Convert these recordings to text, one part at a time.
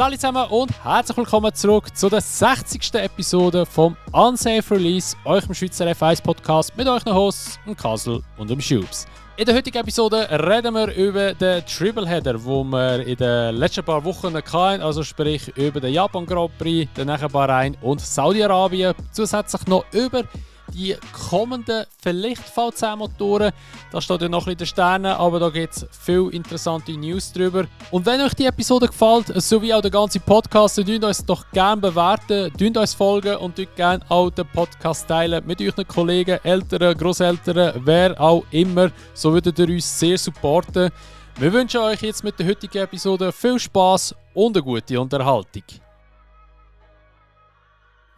Hallo zusammen und herzlich willkommen zurück zu der 60. Episode vom Unsafe Release, eurem Schweizer F1-Podcast mit euren Hosts, dem Kasel und dem Schubs. In der heutigen Episode reden wir über den Tripleheader, den wir in den letzten paar Wochen hatten, also sprich über den Japan Grand Prix, den nachher Bahrain und Saudi-Arabien. Zusätzlich noch über die kommenden vielleicht V10-Motoren. Da steht ja noch ein bisschen in den Sternen, aber da gibt es viele interessante News drüber. Und wenn euch die Episode gefällt, sowie auch der ganze Podcast, dann teilt uns doch gerne bewerten, teilt uns folgen und teilt gerne auch den Podcast teilen mit euren Kollegen, Eltern, Grosseltern, wer auch immer. So würdet ihr uns sehr supporten. Wir wünschen euch jetzt mit der heutigen Episode viel Spass und eine gute Unterhaltung.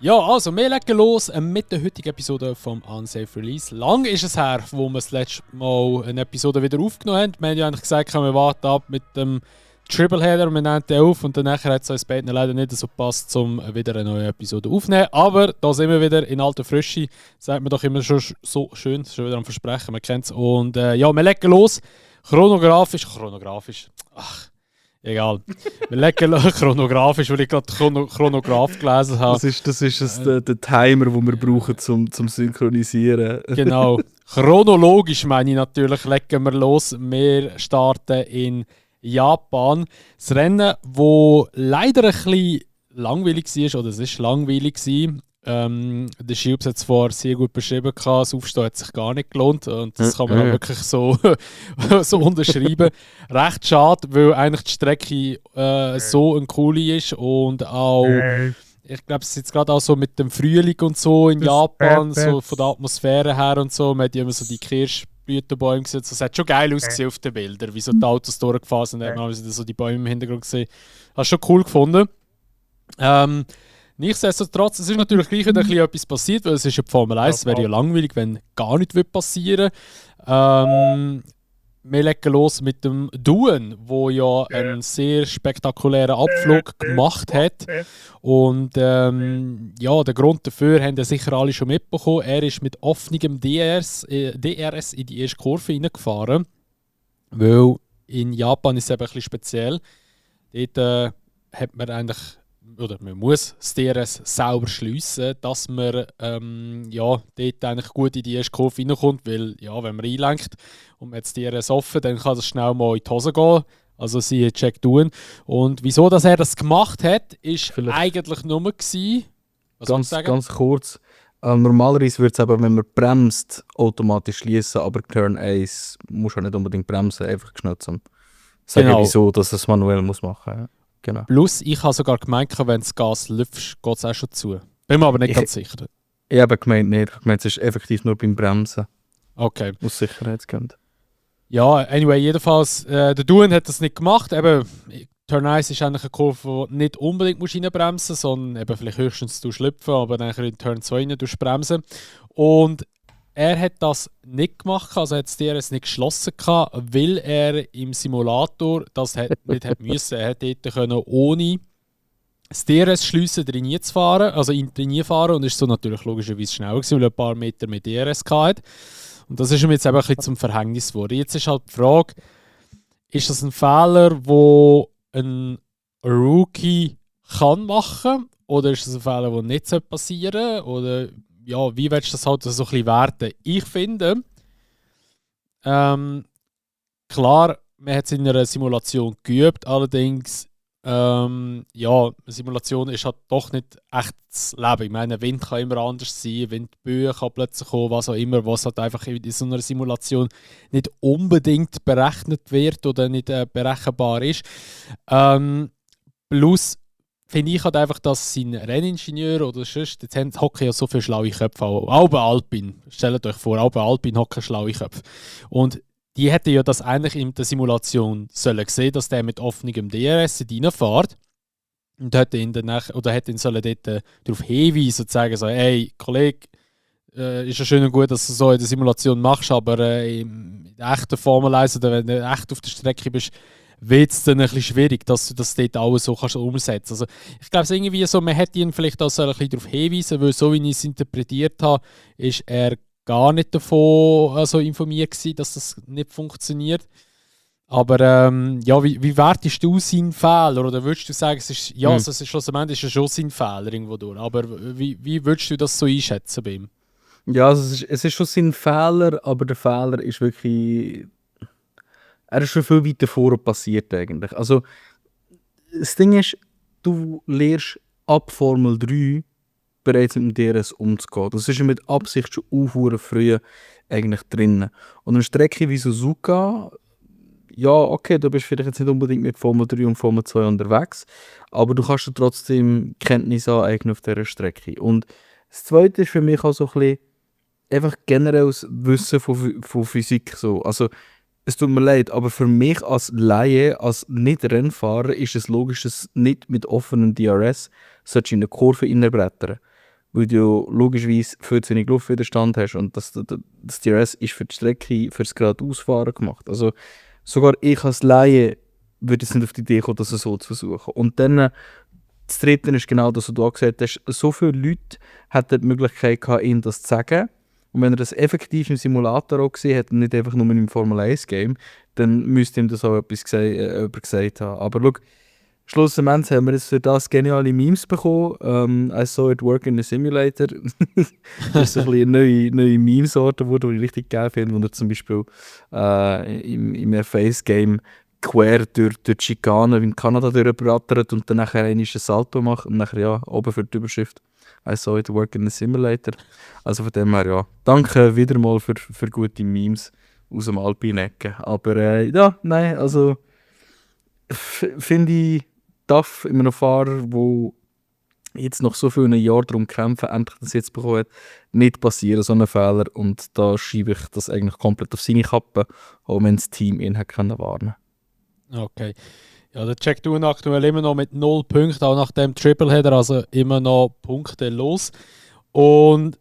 Ja, also wir legen los mit der heutigen Episode vom Unsafe Release. Lang ist es her, wo wir das letzte Mal eine Episode wieder aufgenommen haben. Wir haben ja eigentlich gesagt, wir warten ab mit dem Tripleheader, wir nehmen den auf und danach hat es uns beiden leider nicht so gepasst, um wieder eine neue Episode aufzunehmen. Aber da sind wir wieder in alter Frische, sagt man doch immer schon so schön, schon wieder am Versprechen, man kennt es. Und ja, wir legen los, chronografisch, egal. Wir legen chronografisch, weil ich gerade Chronograph gelesen habe. Das ist der Timer, den wir brauchen zum Synchronisieren. Genau. Chronologisch meine ich natürlich, legen wir los. Wir starten in Japan. Das Rennen, das leider ein bisschen langweilig war, oder es war langweilig. Der Schubs hat es vorher sehr gut beschrieben, das Aufstehen hat sich gar nicht gelohnt und das kann man auch wirklich so, so unterschreiben. Recht schade, weil eigentlich die Strecke so eine coole ist und auch, ich glaube, es ist jetzt gerade auch so mit dem Frühling und so in Japan, so von der Atmosphäre her und so, man hat immer so die Kirschblütenbäume gesehen, es hat schon geil ausgesehen auf den Bildern, wie so die Autos durchgefahren sind, hat man so die Bäume im Hintergrund gesehen. Hast du schon cool gefunden. Nichtsdestotrotz, es ist natürlich gleich wieder etwas passiert, weil es ist ja die Formel 1, es wäre ja langweilig, wenn gar nichts passieren würde. Wir legen los mit dem Duen, wo ja einen sehr spektakulären Abflug gemacht hat. Und ja, der Grund dafür haben ja sicher alle schon mitbekommen. Er ist mit offenem DRS in die erste Kurve reingefahren. Weil in Japan ist es eben ein bisschen speziell. Dort hat man eigentlich... oder man muss das DRS sauber schliessen, dass man ja, dort eigentlich gut in die erste Kurve reinkommt, weil ja, wenn man einlenkt und man hat das DRS offen, dann kann das schnell mal in die Hose gehen. Also sie Check tun. Und wieso dass er das gemacht hat, ist eigentlich nur gewesen, ganz kurz. Normalerweise würde es aber, wenn man bremst, automatisch schließen, aber Turn 1 muss auch nicht unbedingt bremsen, einfach schnell zum sagen, wieso dass es manuell muss machen. Ja. Genau. Plus, ich habe sogar gemeint, wenn du das Gas lüpfst, geht es auch schon zu. Bin mir aber nicht ganz sicher. Ich habe gemeint nicht. Ich meine, es ist effektiv nur beim Bremsen. Okay. Aus Sicherheitsgründen. Ja, anyway, jedenfalls, der Duen hat das nicht gemacht. Eben, Turn 1 ist eigentlich eine Kurve, wo du nicht unbedingt reinbremsen musst, sondern eben vielleicht höchstens schlüpfen, aber dann in Turn 2 rein bremsen. Und er hat das nicht gemacht, also hat das DRS nicht geschlossen, weil er im Simulator das nicht hat müssen. Er hätte dort ohne das DRS schliessen trainieren fahren und ist so natürlich logischerweise schneller gewesen, weil er ein paar Meter mit DRS hatte. Und das ist ihm jetzt eben ein bisschen zum Verhängnis geworden. Jetzt ist halt die Frage, ist das ein Fehler, den ein Rookie kann machen, oder ist das ein Fehler, der nicht passieren sollte? Oder ja, wie willst du das halt so ein bisschen werten? Ich finde, klar, man hat es in einer Simulation geübt, allerdings, ja, eine Simulation ist halt doch nicht echtes Leben. Ich meine, Wind kann immer anders sein, Windböen kann plötzlich kommen, was auch immer, was halt einfach in so einer Simulation nicht unbedingt berechnet wird oder nicht berechenbar ist. Plus, finde ich halt einfach, dass sein Renningenieur oder sonst, jetzt hocken ja so viele schlaue Köpfe, auch bei Alpine, stellt euch vor, auch bei Alpine hocken schlaue Köpfe. Und die hätten ja das eigentlich in der Simulation sollen sehen, dass der mit offenem DRS reinfährt und hätte ihn sollen dort darauf hinweisen und sagen so, hey Kollege, ist ja schön und gut, dass du so in der Simulation machst, aber in der echten Formel 1 oder wenn du echt auf der Strecke bist, wird es dann ein bisschen schwierig, dass du das dort alles so kannst umsetzen. Also ich glaube, es irgendwie so, man hätte ihn vielleicht auch ein bisschen darauf hinweisen, weil so wie ich es interpretiert habe, ist er gar nicht davon informiert gewesen, dass das nicht funktioniert. Aber ja, wie wertest du seinen Fehler? Oder würdest du sagen, es ist, ja, also es ist schlussendlich ist schon sein Fehler irgendwo durch. Aber wie würdest du das so einschätzen bei ihm? Ja, also es ist schon sein Fehler, aber der Fehler ist wirklich. Er ist schon viel weiter vorher passiert eigentlich. Also, das Ding ist, du lernst ab Formel 3 bereits mit dem DRS umzugehen. Das ist ja mit Absicht schon aufhören früh eigentlich drin. Und eine Strecke wie Suzuka, ja, okay, du bist vielleicht jetzt nicht unbedingt mit Formel 3 und Formel 2 unterwegs, aber du kannst dir trotzdem Kenntnis aneignen auf dieser Strecke. Und das Zweite ist für mich auch so ein bisschen einfach generelles Wissen von Physik. So. Also, es tut mir leid, aber für mich als Laie, als Nicht-Rennfahrer, ist es logisch, dass nicht mit offenem DRS solltest du in eine Kurve reinbrettern. Weil du logischerweise viel zu wenig Luftwiderstand hast und das DRS ist für die Strecke, für das Geradeausfahren gemacht. Also sogar ich als Laie würde jetzt nicht auf die Idee kommen, das so zu versuchen. Und dann, das Dritte ist genau das, was du auch gesagt hast, so viele Leute hatten die Möglichkeit gehabt, ihm das zu sagen. Und wenn er das effektiv im Simulator auch gesehen hat und nicht einfach nur in einem Formel-1-Game, dann müsste ihm das auch etwas gesagt haben. Aber schau, schlussendlich haben wir jetzt für das geniale Memes bekommen. I saw it work in a simulator. Das ist ein bisschen eine neue Memesorte, die ich richtig geil finde, wo er zum Beispiel im Face-Game quer durch die Schikane in Kanada durchbrattert und dann nachher ein Salto macht und nachher ja, oben für die Überschrift I saw it work in a simulator. Also von dem her, ja, danke wieder mal für gute Memes aus dem Alpine-Ecke. Aber ja, nein, also finde ich tough in einem Fahrer, der jetzt noch so viele Jahre darum kämpfen, endlich das jetzt bekommen hat, nicht passieren, so einen Fehler. Und da schiebe ich das eigentlich komplett auf seine Kappe, auch wenn das Team ihn hat warnen. Okay. Ja, der Jack Doohan aktuell immer noch mit 0 Punkten, auch nach dem Tripleheader, also immer noch Punkte los. Und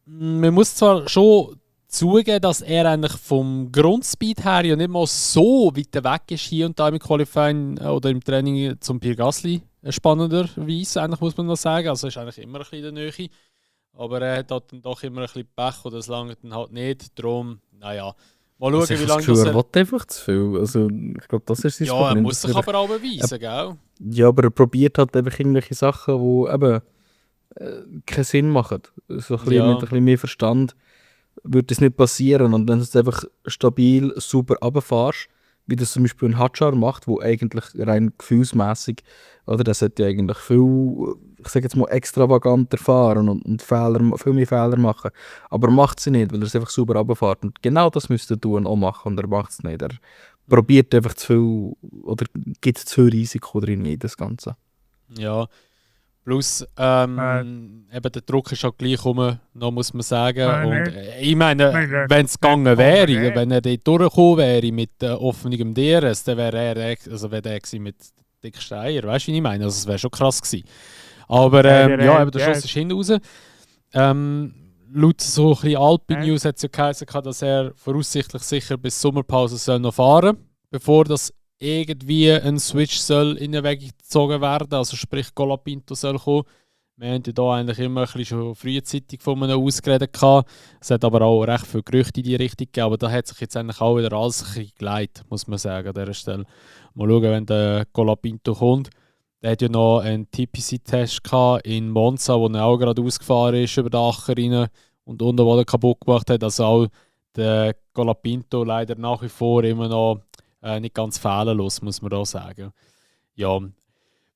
man muss zwar schon zugeben, dass er eigentlich vom Grundspeed her ja nicht mal so weit weg ist hier und da im Qualifying oder im Training zum Pierre Gasly, spannenderweise, eigentlich muss man noch sagen. Also ist eigentlich immer ein bisschen in der Nähe. Aber er hat dann doch immer ein bisschen Pech oder es langt dann halt nicht. Darum, naja, mal schauen, wie lange das... Er will einfach zu viel. Also, ich glaube, das ist sein Problem. Ja, er muss sich aber auch beweisen, gell? Ja, aber er probiert halt einfach irgendwelche Sachen, die eben keinen Sinn machen. So ein bisschen, mit ein bisschen mehr Verstand würde das nicht passieren. Und wenn du es einfach stabil, super runterfährst, wie das zum Beispiel ein Hadjar macht, wo eigentlich rein gefühlsmässig, oder das sollte ja eigentlich viel, ich sage jetzt mal, extravaganter fahren und viel mehr Fehler machen. Aber er macht sie nicht, weil er es einfach super runterfährt. Und genau das müsste er tun, auch machen, und er macht es nicht. Er probiert einfach zu viel, oder gibt zu viel Risiko drin in das Ganze. Ja. Plus, eben der Druck ist auch gleich rum, noch muss man sagen. Und ich meine, wenn es gegangen wäre, wenn er dort durchgekommen wäre mit offenem DRS, dann wäre er, also wäre der mit dicksten Eier, weißt du, wie ich meine? Also es wäre schon krass gewesen. Aber ja, eben der Schuss ist hinten raus. Laut so ein bisschen Alpine News hat es ja geheißen, dass er voraussichtlich sicher bis Sommerpause soll noch fahren, bevor das irgendwie ein Switch soll in den Weg gezogen werden, also sprich Colapinto soll kommen. Wir haben ja da eigentlich immer ein bisschen schon frühzeitig von einem ausgeredet gehabt. Es hat aber auch recht viele Gerüchte in die Richtung gegeben, aber da hat sich jetzt eigentlich auch wieder alles ein bisschen geleitet, muss man sagen, an dieser Stelle. Mal schauen, wenn der Colapinto kommt. Der hat ja noch einen TPC-Test in Monza, wo er auch gerade ausgefahren ist über den Acher rein und unten, wo er kaputt gemacht hat. Also auch der Colapinto leider nach wie vor immer noch nicht ganz fehlerlos, muss man da sagen. Ja.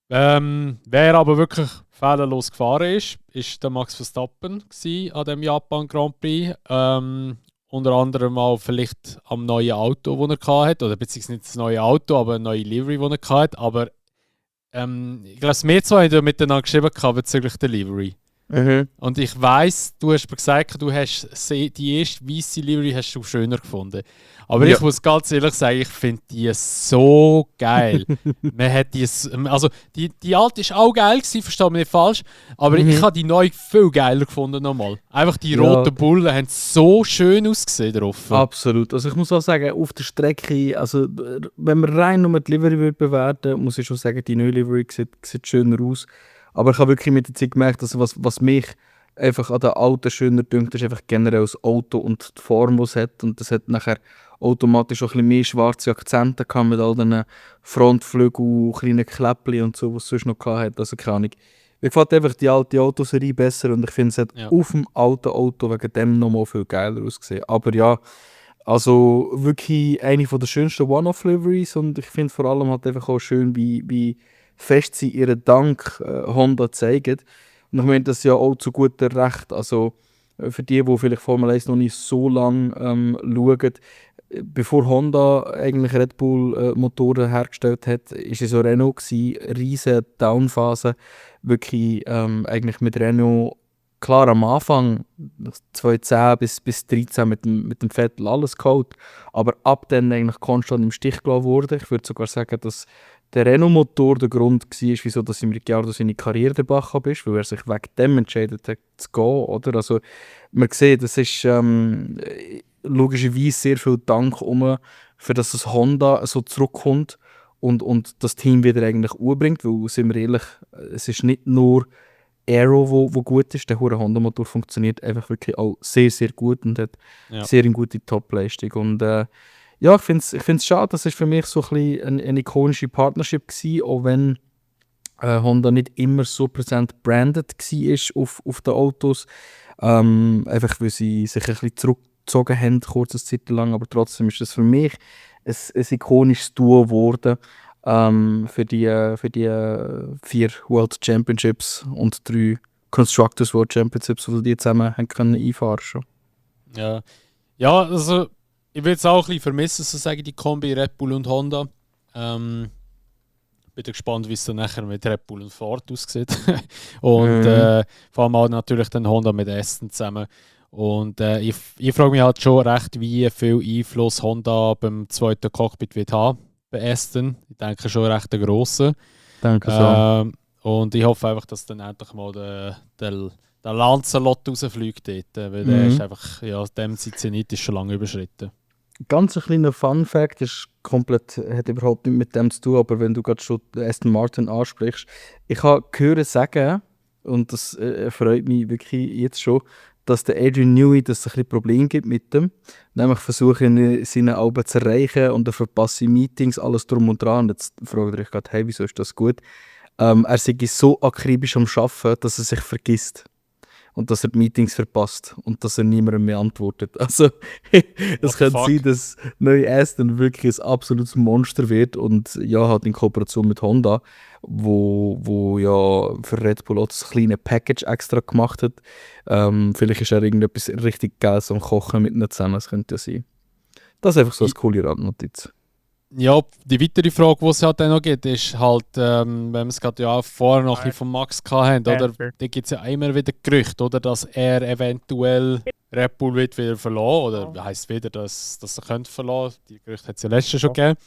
Wer aber wirklich fehlerlos gefahren ist der Max Verstappen an dem Japan Grand Prix. Unter anderem auch vielleicht am neuen Auto, das er hatte, oder beziehungsweise nicht das neue Auto, aber eine neue Livery, die er hatte. Aber ich glaube, wir zwei haben miteinander geschrieben bezüglich der Livery. Mhm. Und ich weiss, du hast mir gesagt, du hast die erste weiße Livery hast du schöner gefunden. Aber ich muss ganz ehrlich sagen, ich finde die so geil. Man hat die alte war auch geil gewesen, verstehe mich nicht falsch. Aber ich habe die neue viel geiler gefunden nochmal. Einfach die roten Bullen haben so schön ausgesehen drauf. Absolut. Also ich muss auch sagen, auf der Strecke, also wenn man rein nur die Livery bewerten, muss ich schon sagen, die neue Livery sieht schöner aus. Aber ich habe wirklich mit der Zeit gemerkt, dass was mich einfach an den Autos schöner dünkt, ist einfach generell das Auto und die Form, die es hat. Und das hat nachher automatisch auch ein bisschen mehr schwarze Akzente gehabt mit all diesen Frontflügeln, kleinen Kläppchen und so, was es sonst noch gehabt hat. Also keine Ahnung. Mir gefällt einfach die alte Autoserie besser und ich finde, es hat auf dem alten Auto wegen dem nochmal viel geiler ausgesehen. Aber ja, also wirklich eine von der schönsten One-Off-Liveries und ich finde vor allem halt einfach auch schön, wie fest sie ihren Dank Honda zeigen. Und ich meine das ja auch zu guter Recht. Also für die vielleicht Formel 1 noch nicht so lange schauen, bevor Honda eigentlich Red Bull Motoren hergestellt hat, ist es so Renault gewesen, riesen Downphase, wirklich eigentlich mit Renault klar am Anfang 2010 bis 2013 mit dem Vettel alles geholt, aber ab dann eigentlich konstant im Stich gelassen wurde. Ich würde sogar sagen, dass der Renault-Motor der Grund war, wieso dass im Ricciardo seine Karriere den Bach ab ist, weil er sich wegen dem entscheidet hat zu gehen, oder? Also man sieht, das ist logischerweise sehr viel Dank für dass das Honda so zurückkommt und das Team wieder eigentlich umbringt, weil, sind wir ehrlich, es ist nicht nur Aero, wo gut ist, der hure Honda-Motor funktioniert einfach wirklich auch sehr, sehr gut und hat sehr eine gute Top-Leistung. Und ja, ich finde es schade, das ist für mich so ein bisschen eine ikonische Partnership gewesen, auch wenn Honda nicht immer so präsent branded war auf den Autos. Einfach weil sie sich ein bisschen zurückgezogen haben, kurze Zeit lang, aber trotzdem ist das für mich ein ikonisches Duo geworden. Für die 4 World Championships und 3 Constructors World Championships, die die zusammen haben können einfahren schon. Ja, also ich würde es auch ein bisschen vermissen, so sagen die Kombi Red Bull und Honda. Bin gespannt, wie es dann nachher mit Red Bull und Ford aussieht. Und vor allem auch natürlich dann Honda mit Aston zusammen. Und ich frage mich halt schon recht, wie viel Einfluss Honda beim zweiten Cockpit wird haben. Bei Aston. Ich denke schon recht einen grossen. Danke so. Und ich hoffe einfach, dass dann endlich mal der Lancelot rausfliegt dort. Weil der ist einfach, ja, dem sein Zenit ist schon lange überschritten. Ganz ein kleiner Fun-Fact, hat überhaupt nichts mit dem zu tun, aber wenn du gerade schon Aston Martin ansprichst, ich habe gehört sagen, und das freut mich wirklich jetzt schon, dass der Adrian Newey das ein bisschen Problem gibt mit dem. Nämlich versuchen, seine Alben zu erreichen und er verpasst Meetings, alles drum und dran. Und jetzt fragt ihr euch gerade, hey, wieso ist das gut? Er sei so akribisch am Arbeiten, dass er sich vergisst. Und dass er die Meetings verpasst und dass er niemandem mehr antwortet. Also, es könnte sein, dass neue Aston wirklich ein absolutes Monster wird und ja, halt in Kooperation mit Honda, wo ja für Red Bull auch das kleine Package extra gemacht hat. Vielleicht ist er irgendetwas richtig Geiles am Kochen mit ihnen zusammen, das könnte ja sein. Das ist einfach so eine coole Randnotiz. Ja, die weitere Frage, die es halt dann noch gibt, ist halt, wenn wir es gerade ja vorher noch ein bisschen von Max hatten, oder? Da gibt es ja immer wieder Gerüchte, oder? Dass er eventuell Red Bull wird wieder verlassen, oder heisst wieder, dass er könnte verlassen. Die Gerüchte hat es ja letztes schon gegeben.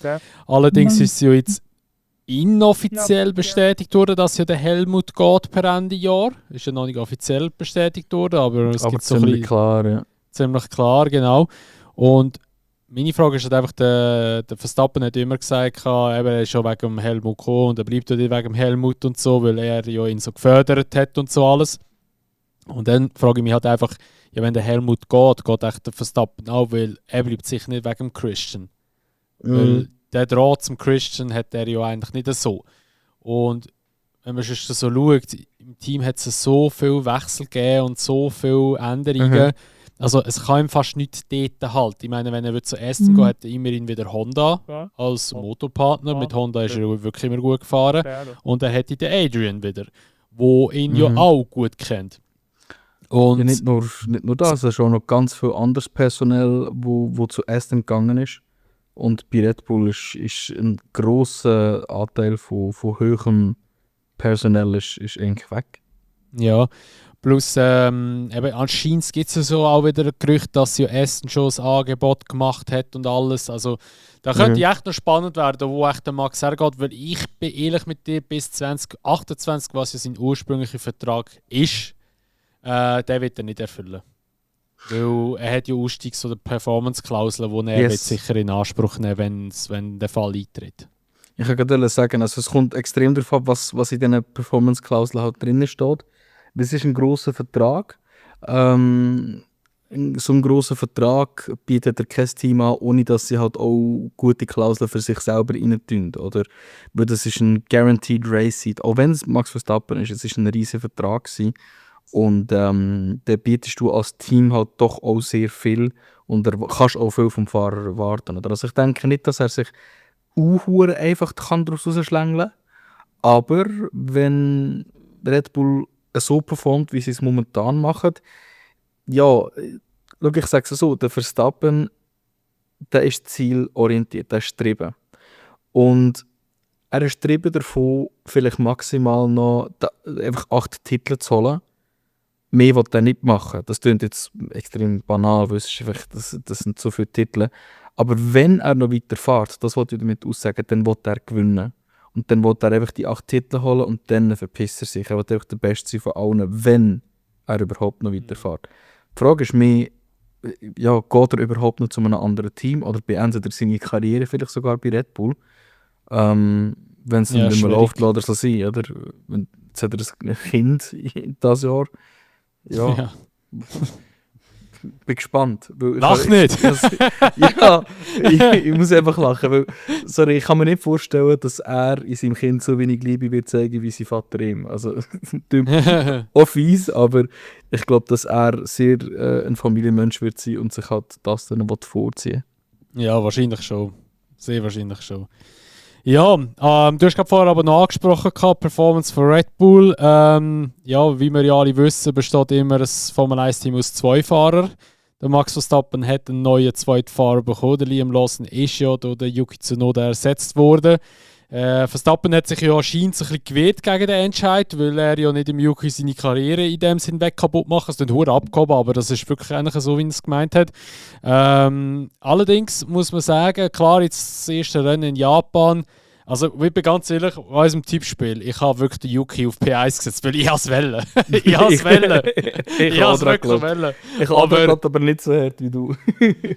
Allerdings ist es ja jetzt inoffiziell bestätigt worden, dass ja der Helmut geht per Ende Jahr. Ist ja noch nicht offiziell bestätigt worden, aber es gibt so ein bisschen klar, ja. Ziemlich klar, genau. Und meine Frage ist halt einfach, der Verstappen hat immer gesagt, er ist schon wegen dem Helmut gekommen und er bleibt ja wegen dem Helmut und so, weil er ja ihn so gefördert hat und so alles. Und dann frage ich mich halt einfach, ja, wenn der Helmut geht echt der Verstappen auch, weil er bleibt sicher nicht wegen dem Christian. Weil der Draht zum Christian hat er ja eigentlich nicht so. Und wenn man schon so schaut, im Team hat es so viel Wechsel gegeben und so viele Änderungen. Also es kann ihm fast nichts dort halten. Ich meine, wenn er zu Aston geht, hat er immerhin wieder Honda als Motorpartner. Mit Honda ist er wirklich immer gut gefahren. Und er hätte den Adrian wieder, der ihn ja auch gut kennt. Und ja, nicht nur das, es ist auch noch ganz viel anderes Personal, wo zu Aston gegangen ist. Und bei Red Bull ist ein grosser Anteil von höherem Personal ist eigentlich weg. Ja. Plus, eben, anscheinend gibt es ja so auch wieder ein Gerücht, dass ja Aston schon ein Angebot gemacht hat und alles. Also, da könnte echt noch spannend werden, wo echt der Max hergeht, weil ich bin ehrlich mit dir, bis 2028, was ja sein ursprünglicher Vertrag ist, der wird er nicht erfüllen. Weil er hat ja Ausstiegs- oder Performance-Klauseln, die er wird sicher in Anspruch nehmen, wenn der Fall eintritt. Ich kann gerade sagen, also es kommt extrem darauf ab, was in diesen Performance-Klauseln halt drin steht. Das ist ein grosser Vertrag. So einen grossen Vertrag bietet kein Team an, ohne dass sie halt auch gute Klauseln für sich selber reintun, oder? Weil das ist ein Guaranteed Race Seat. Auch wenn es Max Verstappen ist, es ist ein riesiger Vertrag gewesen. Und dann bietest du als Team halt doch auch sehr viel und kannst auch viel vom Fahrer erwarten. Oder? Also ich denke nicht, dass er sich einfach daraus rausschlängeln kann, aber wenn Red Bull so performt, wie sie es momentan machen, ja, schau, ich sage es so, der Verstappen, der ist zielorientiert, der ist getrieben. Und er ist getrieben davon, vielleicht maximal noch einfach 8 Titel zu holen. Mehr will er nicht machen. Das klingt jetzt extrem banal, weil es ist einfach, das sind so viele Titel. Aber wenn er noch weiter fährt, das wollte ich damit aussagen, dann will er gewinnen. Und dann will er einfach die 8 Titel holen und dann verpisst er sich. Er will einfach der Beste sein von allen, wenn er überhaupt noch weiterfährt. Die Frage ist mehr, ja, geht er überhaupt noch zu einem anderen Team oder beendet er seine Karriere vielleicht sogar bei Red Bull? Wenn es Ja, nicht mehr schwierig. läuft, lässt er so sein, oder? Jetzt hat er ein Kind in dieses Jahr. Ja, Ja. bin gespannt. Weil Lach nicht! Ja, ich muss einfach lachen, weil sorry, ich kann mir nicht vorstellen, dass er in seinem Kind so wenig Liebe wird zeigen wie sein Vater ihm. Also, auch fies, aber ich glaube, dass er sehr ein Familienmensch wird sein und sich halt das dann vorziehen Ja, wahrscheinlich schon. Sehr wahrscheinlich schon. Ja, du hast gerade vorher aber noch angesprochen, Performance von Red Bull. Ja, wie wir ja alle wissen, besteht immer ein Formel 1-Team aus 2 Fahrern. Der Max Verstappen hat einen neuen zweiten Fahrer bekommen. Der Liam Lawson ist ja durch den Yuki Tsunoda ersetzt worden. Verstappen hat sich ja anscheinend ein bisschen gewehrt gegen den Entscheid, weil er ja nicht im Yuki seine Karriere in dem Sinn weg kaputt macht. Es ist hure abgehoben, aber das ist wirklich eigentlich so, wie er es gemeint hat. Allerdings muss man sagen, klar, jetzt das erste Rennen in Japan. Also, ich bin ganz ehrlich, bei unserem Tippspiel, ich habe wirklich den Yuki auf P1 gesetzt, weil ich es wollte. Ich habe es wollte. Ich habe es wirklich wollte. Ich habe aber nicht so hart wie du.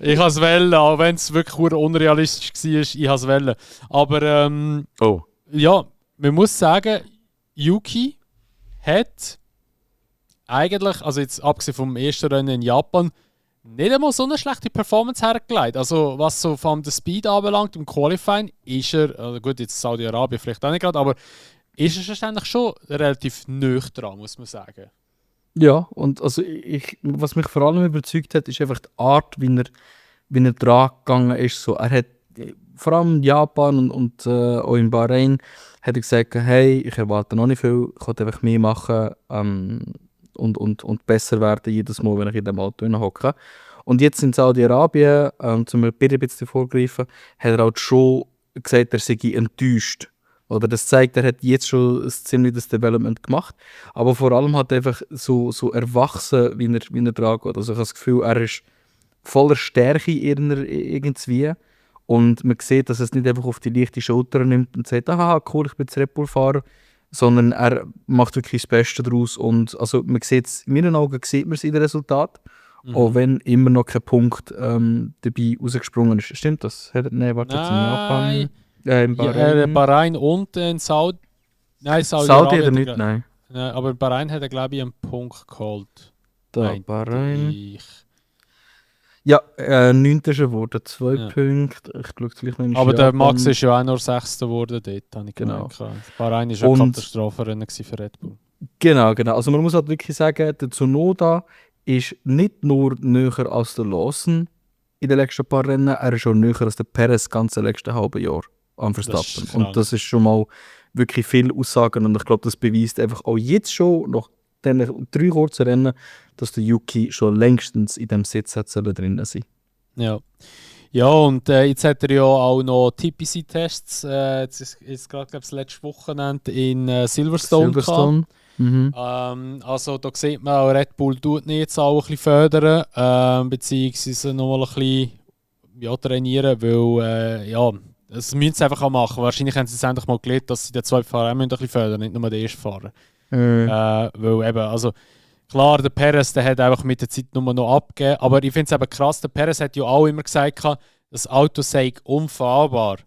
Ich habe es wollte, auch wenn es wirklich unrealistisch war, ich habe es wollte. Aber ja, man muss sagen, Yuki hat eigentlich, also jetzt abgesehen vom ersten Rennen in Japan, nicht einmal so eine schlechte Performance hergelegt. Also was so von der Speed anbelangt, im Qualifying, ist er, also gut, jetzt Saudi-Arabien vielleicht auch nicht gerade, aber ist er schlussendlich schon relativ nöch dran, muss man sagen. Ja, und also was mich vor allem überzeugt hat, ist einfach die Art, wie er dran gegangen ist. So, er hat vor allem in Japan und auch in Bahrain hat er gesagt, hey, ich erwarte noch nicht viel, ich kann einfach mehr machen und besser werden jedes Mal, wenn ich in dem Auto hocke. Und jetzt in Saudi-Arabien, zum ein bisschen vorgreifen, hat er auch schon gesagt, er sei enttäuscht. Oder das zeigt, er hat jetzt schon ein ziemliches Development gemacht. Aber vor allem hat er einfach so erwachsen, wie er dran geht. Also ich habe das Gefühl, er ist voller Stärke irgendwie. Und man sieht, dass er es nicht einfach auf die leichte Schulter nimmt und sagt, aha, cool, ich bin jetzt Red Bull-Fahrer. Sondern er macht wirklich das Beste daraus. Und also man sieht es, in meinen Augen sieht man es in den Resultaten. Auch wenn immer noch kein Punkt dabei rausgesprungen ist. Stimmt das? Nein, warte, jetzt in Japan. In Bahrain. Ja, Bahrain und in Saudi. Nein, Saudi hat er nicht, nicht, nein. Aber in Bahrain hat er, glaube ich, einen Punkt geholt. Da, Bahrain. Ja, 9. ist er geworden, 2 Punkte. Ich schaue gleich noch in Aber der Max ist ja auch nur 6. geworden dort, habe ich gemeint. Bahrain war ein Katastrophenrennen für Red Bull. Genau. Also man muss halt wirklich sagen, der Tsunoda ist nicht nur näher als der Lawson in den letzten paar Rennen, er ist schon näher als der Perez das ganze letzte halbe Jahr am Verstappen. Und das ist schon mal wirklich viel Aussagen und ich glaube, das beweist einfach auch jetzt schon, nach diesen 3 kurzen Rennen, dass der Yuki schon längstens in dem Sitz drin sein. Ja, und jetzt hat er ja auch noch TPC-Tests, jetzt ist gerade, glaube ich, das letzte Wochenende in Silverstone. Also da sieht man auch, Red Bull tut nicht jetzt auch ein bisschen fördern, beziehungsweise noch mal ein bisschen trainieren, weil das müssen sie einfach auch machen. Wahrscheinlich haben sie es endlich mal gelernt, dass sie den zweiten Fahrer auch ein bisschen fördern, nicht nur den ersten Fahrer. Weil eben, also klar, der Perez, der hat einfach mit der Zeit nur noch abgegeben, aber ich finde es eben krass, der Perez hat ja auch immer gesagt, das Auto sei unfahrbar.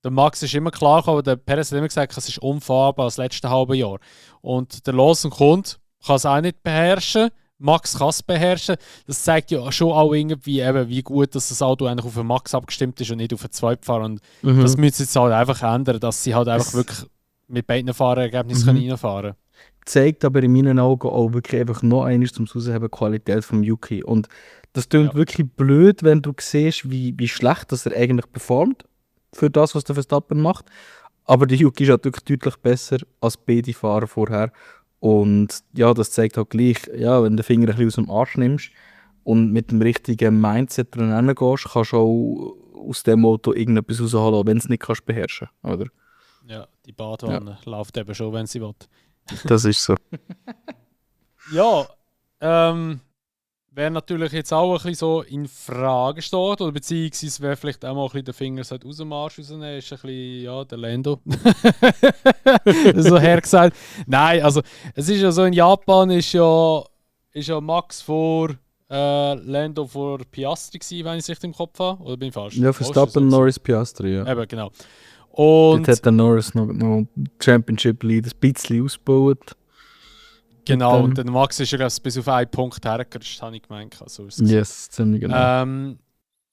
Der Max ist immer klar, aber der Perez hat immer gesagt, es ist unfahrbar das letzte halbe Jahr. Und der Lawson kommt, kann es auch nicht beherrschen. Max kann es beherrschen. Das zeigt ja schon auch irgendwie, eben, wie gut dass das Auto eigentlich auf den Max abgestimmt ist und nicht auf den Zweitfahrer. Und das müssen sie jetzt halt einfach ändern, dass sie halt einfach wirklich mit beiden Fahrergebnissen reinfahren können. Zeigt aber in meinen Augen auch wirklich einfach noch eines zum Rausheben, die Qualität vom Yuki. Und das klingt wirklich blöd, wenn du siehst, wie schlecht dass er eigentlich performt für das, was der Verstappen macht. Aber der Yuki ist halt wirklich deutlich besser als beide Fahrer vorher. Und ja, das zeigt halt gleich, ja, wenn du den Finger ein bisschen aus dem Arsch nimmst und mit dem richtigen Mindset dran gehst, kannst du auch aus dem Auto irgendetwas rausholen, wenn du es nicht kannst beherrschen, oder? Ja, die Badwanne läuft eben schon, wenn sie will. Das ist so. Ja, wer natürlich jetzt auch ein bisschen so in Frage steht, oder beziehungsweise wer vielleicht auch mal ein bisschen den Finger aus dem Arsch rausnehmen, ist ein bisschen, ja, der Lando. So hergesagt. Nein, also es ist ja so, in Japan ist ja Max vor Lando vor Piastri gewesen, wenn ich es richtig im Kopf habe, oder bin ich falsch? Ja, Verstappen, Norris, Piastri, ja. Eben, genau. Und dort hat der Norris noch Championship Lead ein bisschen ausgebaut. Genau, und der Max ist ja bis auf einen Punkt hergerutscht, habe ich gemeint. Also yes, ziemlich genau.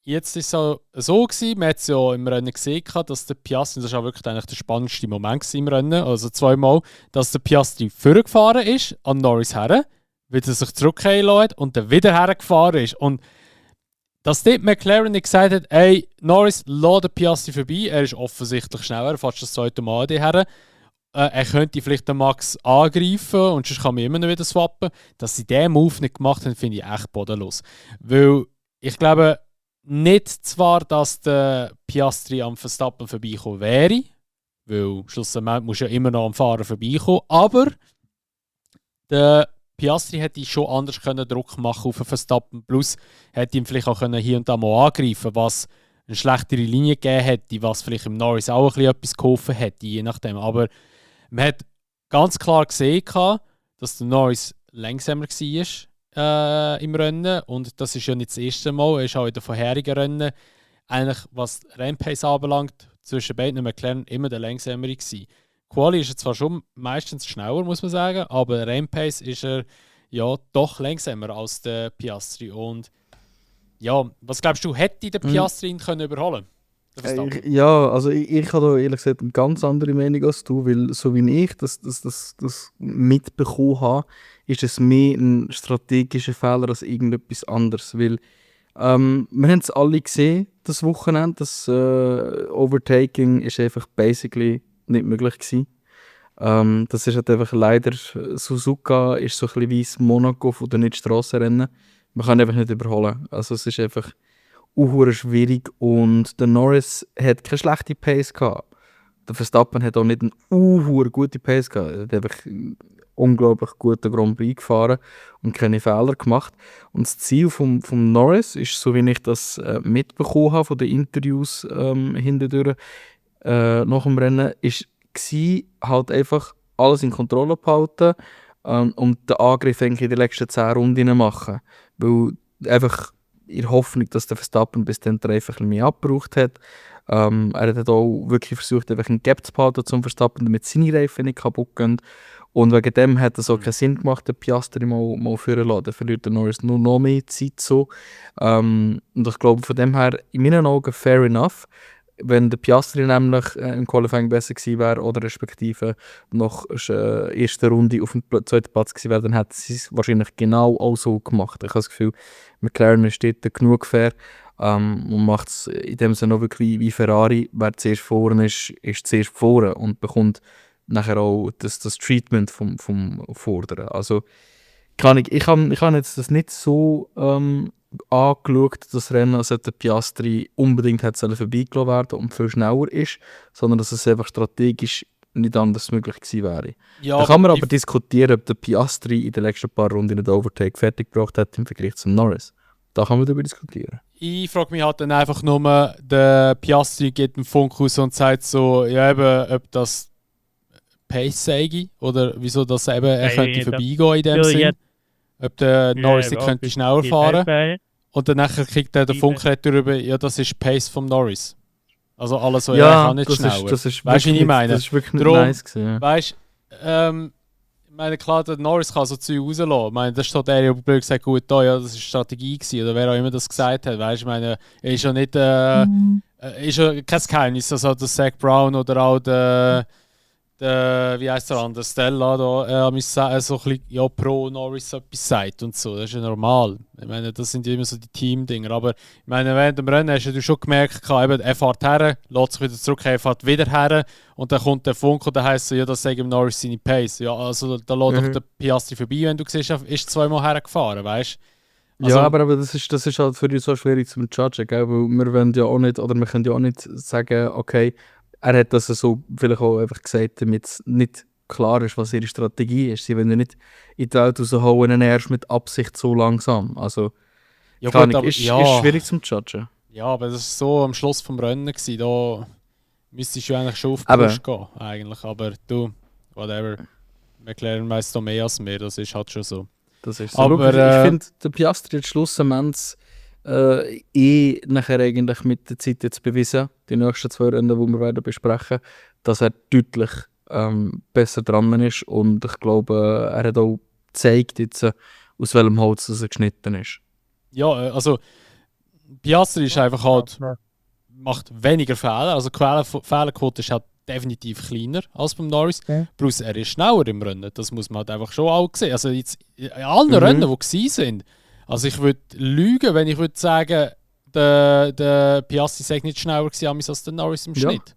Jetzt war es so gewesen, man hat es ja im Rennen gesehen, dass der Piastri, das war auch wirklich eigentlich der spannendste Moment im Rennen, also zweimal, dass der Piastri vorgefahren ist, an Norris her, wieder sich zurückgehen lässt und dann wieder hergefahren ist. Und dass dort McLaren nicht gesagt hat, ey, Norris, lass den Piastri vorbei, er ist offensichtlich schneller, fast das zweite Mal her. Er könnte vielleicht den Max angreifen und sonst kann man immer noch wieder swappen. Dass sie diesen Move nicht gemacht haben, finde ich echt bodenlos. Weil ich glaube nicht zwar, dass der Piastri am Verstappen vorbeikommen wäre, weil schlussendlich muss ja immer noch am Fahrer vorbeikommen, aber der Piastri hätte schon anders können Druck machen auf den Verstappen, plus hätte ihn vielleicht auch können hier und da mal angreifen, was eine schlechtere Linie gegeben hätte, was vielleicht im Norris auch ein bisschen etwas geholfen hätte, je nachdem. Aber man hat ganz klar gesehen, dass der Norris langsamer war im Rennen. Und das ist ja nicht das erste Mal. Er ist auch in den vorherigen Rennen, eigentlich, was Rennpace anbelangt, zwischen beiden McLaren immer der langsamere gewesen. Quali ist er zwar schon meistens schneller, muss man sagen, aber Rennpace ist er ja doch langsamer als der Piastri. Und ja, was glaubst du, hätte der Piastri ihn können überholen? Ja, also ich habe da ehrlich gesagt eine ganz andere Meinung als du, weil so wie ich das mitbekommen habe, ist es mehr ein strategischer Fehler als irgendetwas anderes, weil wir haben es alle gesehen, das Wochenende, das Overtaking ist einfach basically nicht möglich gewesen. Das ist halt einfach leider, Suzuka ist so ein bisschen wie das Monaco von den Nicht-Strassenrennen, man kann einfach nicht überholen, also es ist einfach schwierig und der Norris hat keine schlechte Pace gehabt. Der Verstappen hat auch nicht eine gute Pace gehabt. Er hat einfach einen unglaublich guten Grand Prix gefahren und keine Fehler gemacht. Und das Ziel vom Norris ist, so wie ich das mitbekommen habe von den Interviews hintendurch nach dem Rennen, war halt einfach alles in Kontrolle behalten und den Angriff in den letzten 10 Runden machen. Weil einfach in der Hoffnung, dass der Verstappen bis dann einfach ein bisschen mehr abgebraucht hat. Er hat auch wirklich versucht, einfach einen Gap zu behalten zum Verstappen, damit seine Reifen nicht kaputt gehen. Und wegen dem hat es auch keinen Sinn gemacht, den Piastri mal führen zu lassen. Dann verliert der Norris nur noch mehr Zeit so. Und ich glaube, von dem her, in meinen Augen, fair enough. Wenn der Piastri nämlich im Qualifying besser gewesen wäre oder respektive nach der ersten Runde auf dem zweiten Platz gewesen wäre, dann hätte sie es wahrscheinlich genau auch so gemacht. Ich habe das Gefühl, McLaren steht da genug fair und macht es in dem Sinne auch wirklich wie Ferrari. Wer zuerst vorne ist zuerst vorne und bekommt nachher auch das Treatment vom Vorderen. Also ich habe jetzt das nicht so angeschaut, das Rennen, als hätte der Piastri unbedingt vorbeigelassen werden und viel schneller ist, sondern dass es einfach strategisch nicht anders möglich gewesen wäre. Ja, da kann man aber diskutieren, ob der Piastri in den letzten paar Runden den Overtake fertig gebracht hat im Vergleich zum Norris. Da kann man darüber diskutieren. Ich frage mich halt dann einfach nur, der Piastri geht einen Funk aus und sagt so, ja eben, ob das Pace sei oder wieso das eben, er könnte vorbeigehen in dem Sinn. Ob der Norris nicht könnte schneller fahren. Und dann kriegt der Funk darüber, ja, das ist Pace vom Norris. Also alles so, er kann nicht schneller. Das ist weißt du, wie ich meine? Das ist wirklich nicht nice gewesen, ja. Weißt du, meine, klar, der Norris kann so Zeug rauslassen. Ich meine, das steht er ja blöd gesagt gut da, ja, das war Strategie gewesen, oder wer auch immer das gesagt hat. Weißt du, ich meine, er ist ja nicht, ist ja kein Geheimnis, also der Zach Brown oder auch der wie heißt der andere, Stella da, so ein bisschen ja, pro Norris etwas sagt und so. Das ist ja normal. Ich meine, das sind ja immer so die Team-Dinger. Aber ich meine, während dem Rennen hast du schon gemerkt, eben, er fährt her, lässt sich wieder zurück, er fährt wieder her und dann kommt der Funk und dann heisst so, ja, das sagt ihm Norris seine Pace. Ja, also da lässt doch der Piastri vorbei, wenn du siehst, er ist zweimal hergefahren, weißt du? Also, ja, aber das ist halt für uns so schwierig zu judgen, gell? Weil wir wollen ja auch nicht, oder wir können ja auch nicht sagen, okay, er hat das so vielleicht auch einfach gesagt, damit es nicht klar ist, was ihre Strategie ist. Sie wollen ja nicht in die Welt raushauen, erst mit Absicht so langsam. Also, ja keine gut, Ahnung, aber ist ja, schwierig zum judgen. ja, aber das war so am Schluss vom Rennen gewesen, da müsstest du eigentlich schon auf Aber Push gehen, eigentlich. Aber du, whatever. McLaren weiss da mehr als mir, das ist halt schon so. das ist so. Aber Ich finde, der Piastri hat schlussendlich nachher eigentlich mit der Zeit jetzt bewiesen, die nächsten 2 Rennen, die wir weiter besprechen, dass er deutlich besser dran ist und ich glaube, er hat auch gezeigt, jetzt, aus welchem Holz das er geschnitten ist. ja, also Piastri ist einfach halt, macht weniger Fehler, also die Fehlerquote ist halt definitiv kleiner als beim Norris. Okay. Plus er ist schneller im Rennen, das muss man halt einfach schon auch sehen. Also jetzt, in allen Rennen, die gewesen sind, also ich würde lügen, wenn ich würde sagen, der Piastri sei nicht schneller gewesen als der Norris im Ja. Schnitt.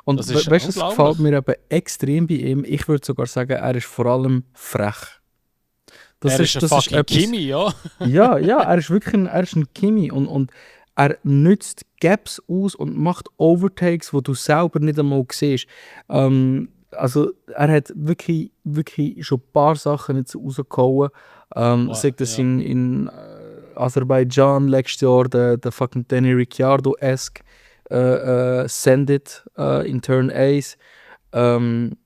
Und Das ist weißt du, das unglaublich. gefällt mir eben extrem bei ihm. Ich würde sogar sagen, er ist vor allem frech. Er ist ein fucking etwas- Kimi, ja. Ja, er ist wirklich ein Kimi und er nützt Gaps aus und macht Overtakes, wo du selber nicht einmal siehst. Also er hat wirklich schon ein paar Sachen jetzt rausgehauen. Sei das ja. in Aserbaidschan letztes Jahr, der fucking Danny Ricciardo-esque Send It in Turn Ace. In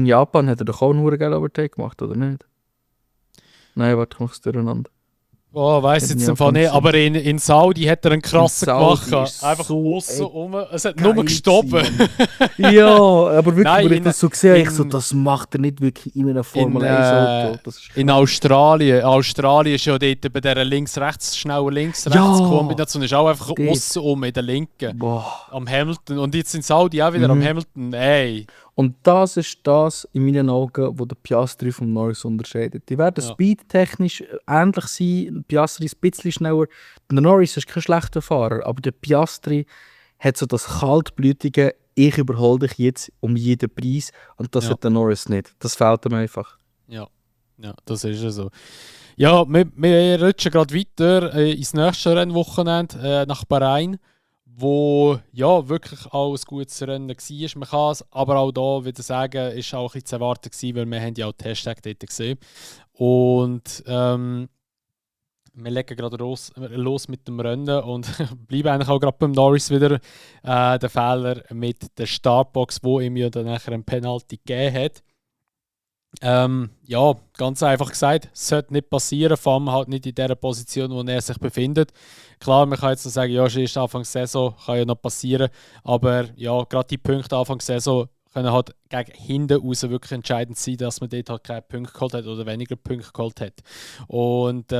Japan hat er doch auch einen geilen Overtake gemacht, oder nicht? Nein, warte, ich mach's durcheinander. Oh, weiss In jetzt im Fall nicht, Japan aber in Saudi hat er einen krassen Saudi gemacht. ist Einfach so aussen rum. Es hat geil nur gestoppt. gewesen, Ja, aber wirklich, Nein, wo ich in- das so sehe, ich so, in- das macht er nicht wirklich in einem Formel in, 1 Auto. Das ist In Australien. Australien ist ja dort bei dieser links-rechts, schneller links-rechts-Kombination ist auch einfach dort. aussen um in der linken. Boah. Am Hamilton. Und jetzt in Saudi auch wieder am Mhm. Hamilton. Ey. Und das ist das in meinen Augen, wo der Piastri vom Norris unterscheidet. Die werden Ja. speedtechnisch ähnlich sein. Piastri ist ein bisschen schneller. Der Norris ist kein schlechter Fahrer, aber der Piastri hat so das kaltblütige, ich überhole dich jetzt um jeden Preis. Und das Ja. hat der Norris nicht. Das fehlt ihm einfach. Ja, das ist ja so. Ja, wir rutschen gerade weiter ins nächste Rennwochenende nach Bahrain, wo ja wirklich auch ein gutes Rennen war. Man kann es aber auch da wieder sagen, ist auch ein bisschen zu erwarten gewesen, weil wir haben ja auch die Hashtag dort gesehen. Und wir legen gerade los mit dem Rennen und bleiben eigentlich auch gerade beim Norris wieder. Der Fehler mit der Startbox, wo ihm ja dann nachher ein Penalty gegeben hat. Ja, ganz einfach gesagt, es sollte nicht passieren, vor allem halt nicht in der Position, wo er sich befindet. Klar, man kann jetzt noch sagen, ja, es ist Anfang der Saison, kann ja noch passieren, aber ja, gerade die Punkte Anfang der Saison können halt gegen hinten raus wirklich entscheidend sein, dass man dort halt keine Punkte geholt hat oder weniger Punkte geholt hat. Und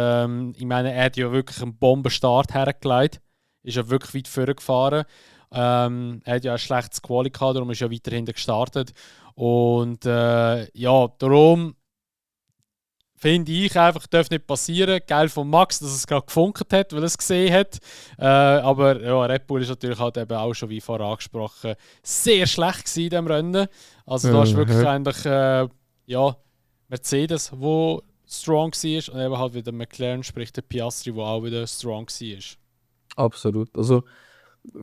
ich meine, er hat ja wirklich einen Bombenstart hergelegt, ist ja wirklich weit vorgefahren. Er hat ja ein schlechtes Quali gehabt, darum ist er ja weiter hinten gestartet. Und ja, darum finde ich einfach, darf nicht passieren. Geil von Max, dass es gerade gefunkt hat, weil er es gesehen hat. Aber ja, Red Bull ist natürlich halt eben auch schon, wie vorher angesprochen, sehr schlecht gewesen in diesem Rennen. Also da ist wirklich eigentlich ja, Mercedes, wo strong war und eben halt wieder McLaren, sprich der Piastri, wo auch wieder strong war. Absolut. Also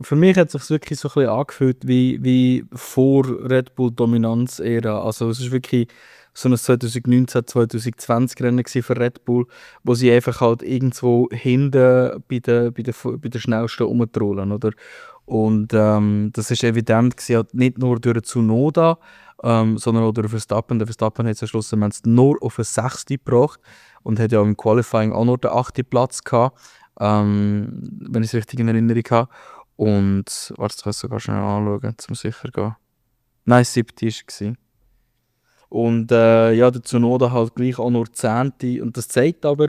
für mich hat es sich wirklich so ein bisschen angefühlt wie vor Red Bull Dominanz-Ära. Also es ist wirklich so ein 2019-2020 Rennen für Red Bull, wo sie einfach halt irgendwo hinten bei den Schnellsten rumtrollen, oder? Und das ist evident gewesen, halt nicht nur durch Tsunoda, sondern auch durch Verstappen. Der Verstappen hat es am Schluss nur auf den 6. gebracht und hat ja im Qualifying auch nur den 8. Platz gehabt, wenn ich es richtig in Erinnerung habe. Und warte, das kannst du sogar schnell anschauen, zum sicher gehen. Nein, 7. war es. Und ja, der Tsunoda halt gleich auch nur 10. Und das zeigt aber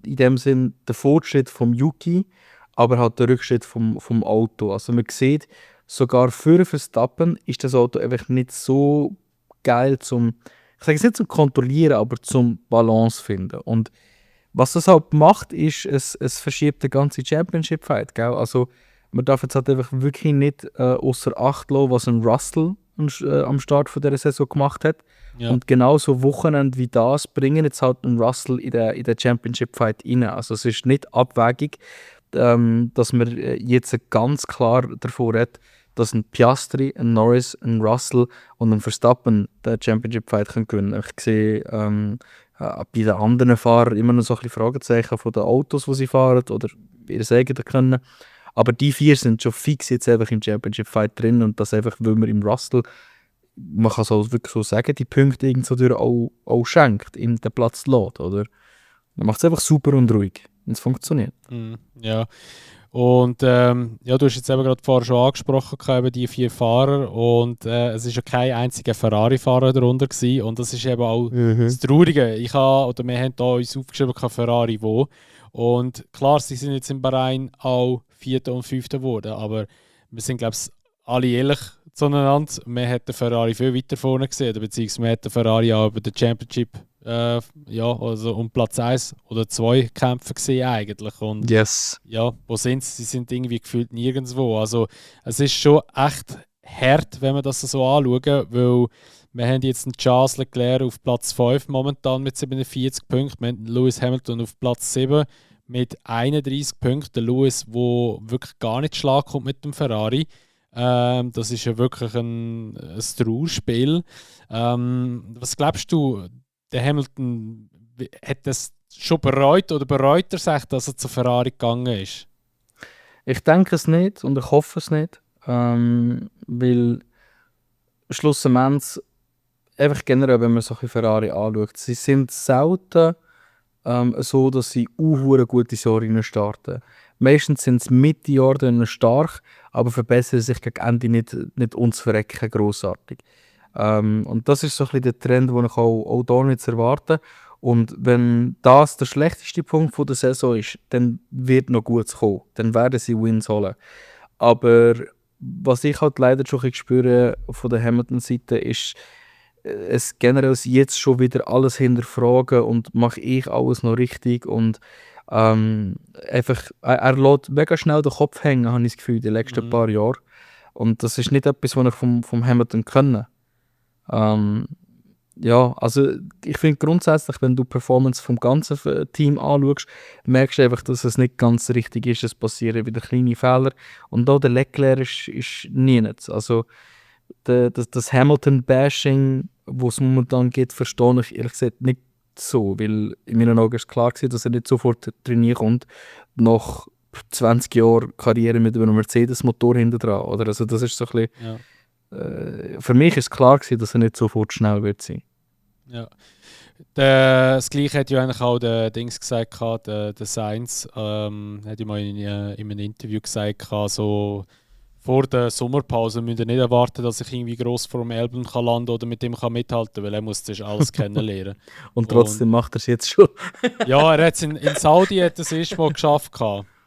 in dem Sinn den Fortschritt vom Yuki, aber halt den Rückschritt vom Auto. Also man sieht, sogar für Verstappen ist das Auto einfach nicht so geil ich sage es nicht zum Kontrollieren, aber zum Balance finden. Und was das halt macht, ist, es verschiebt den ganzen Championship-Fight, gell? Also man darf jetzt halt einfach wirklich nicht außer Acht lassen, was ein Russell am Start von dieser Saison gemacht hat. Ja. Und genauso Wochenende wie das bringen jetzt halt einen Russell in den Championship-Fight rein. Also es ist nicht abwägig, dass man jetzt ganz klar davor redet, dass ein Piastri, ein Norris, ein Russell und ein Verstappen den Championship-Fight gewinnen können. Ich sehe bei den anderen Fahrern immer noch so ein bisschen Fragezeichen von den Autos, die sie fahren oder ihr sagen können. Aber die 4 sind schon fix jetzt einfach im Championship-Fight drin und das einfach, weil man im Russell, man kann es auch wirklich so sagen, die Punkte irgendwo durch auch schenkt, ihm den Platz lässt, oder? Man macht es einfach super und ruhig und es funktioniert. Ja. Und ja, du hast jetzt eben gerade vorher schon angesprochen, eben die 4 Fahrer und es ist ja kein einziger Ferrari-Fahrer darunter gewesen und das ist eben auch das Traurige. Wir haben da uns aufgeschrieben, kein Ferrari wo. Und klar, sie sind jetzt in Bahrain auch 4. und 5. geworden, aber wir sind, glaube ich, alle ehrlich zueinander. Man hat den Ferrari viel weiter vorne gesehen, beziehungsweise man hat den Ferrari auch über den Championship also um Platz 1 oder 2 kämpfen gesehen eigentlich. Und yes. Ja, wo sind sie? Sie sind irgendwie gefühlt nirgendwo. Also es ist schon echt hart, wenn wir das so anschauen, weil wir haben jetzt einen Charles Leclerc auf Platz 5 momentan mit 47 Punkten. Wir haben Lewis Hamilton auf Platz 7 mit 31 Punkten. Der Lewis, der wirklich gar nicht Schlag kommt mit dem Ferrari. Das ist ja wirklich ein Trauerspiel. Was glaubst du, der Hamilton hat das schon bereut oder bereut er sich, dass er zu Ferrari gegangen ist? Ich denke es nicht und ich hoffe es nicht. Weil schlussendlich einfach generell, wenn man solche Ferrari anschaut, sie sind selten so, dass sie eine gute Jahre starten. Meistens sind sie Mitte Jahr dann stark, aber verbessern sich gegen Ende nicht uns verrecken grossartig. Und das ist so ein bisschen der Trend, den ich auch hier nicht erwarte. Und wenn das der schlechteste Punkt der Saison ist, dann wird noch Gutes kommen. Dann werden sie Wins holen. Aber was ich halt leider schon spüre von der Hamilton-Seite ist, es generell jetzt schon wieder alles hinterfragen und mache ich alles noch richtig und einfach, er lässt mega schnell den Kopf hängen, habe ich das Gefühl, die letzten paar Jahre. Und das ist nicht etwas, was ich vom Hamilton können. Ja, also ich finde grundsätzlich, wenn du die Performance vom ganzen Team anschaust, merkst du einfach, dass es nicht ganz richtig ist. Es passieren wieder kleine Fehler. Und auch der Leclerc ist nichts. Also das Hamilton-Bashing, das es momentan gibt, verstehe ich ehrlich gesagt nicht so. Weil in meinen Augen ist klar gewesen, dass er nicht sofort trainieren kommt, nach 20 Jahren Karriere mit einem Mercedes-Motor hinten dran. Oder? Also das ist so ein bisschen... Ja. Für mich ist klar gewesen, dass er nicht sofort schnell wird sein. Ja. Das Gleiche hat ja eigentlich auch der Dings gesagt, der Sainz, hat ja mal in einem Interview gesagt, so vor der Sommerpause müsst ihr nicht erwarten, dass ich irgendwie gross vor dem Albon kann landen oder mit dem kann mithalten, weil er muss das alles kennenlernen. Und trotzdem macht er es jetzt schon. Ja, er hat in Saudi hat er es erst mal geschafft.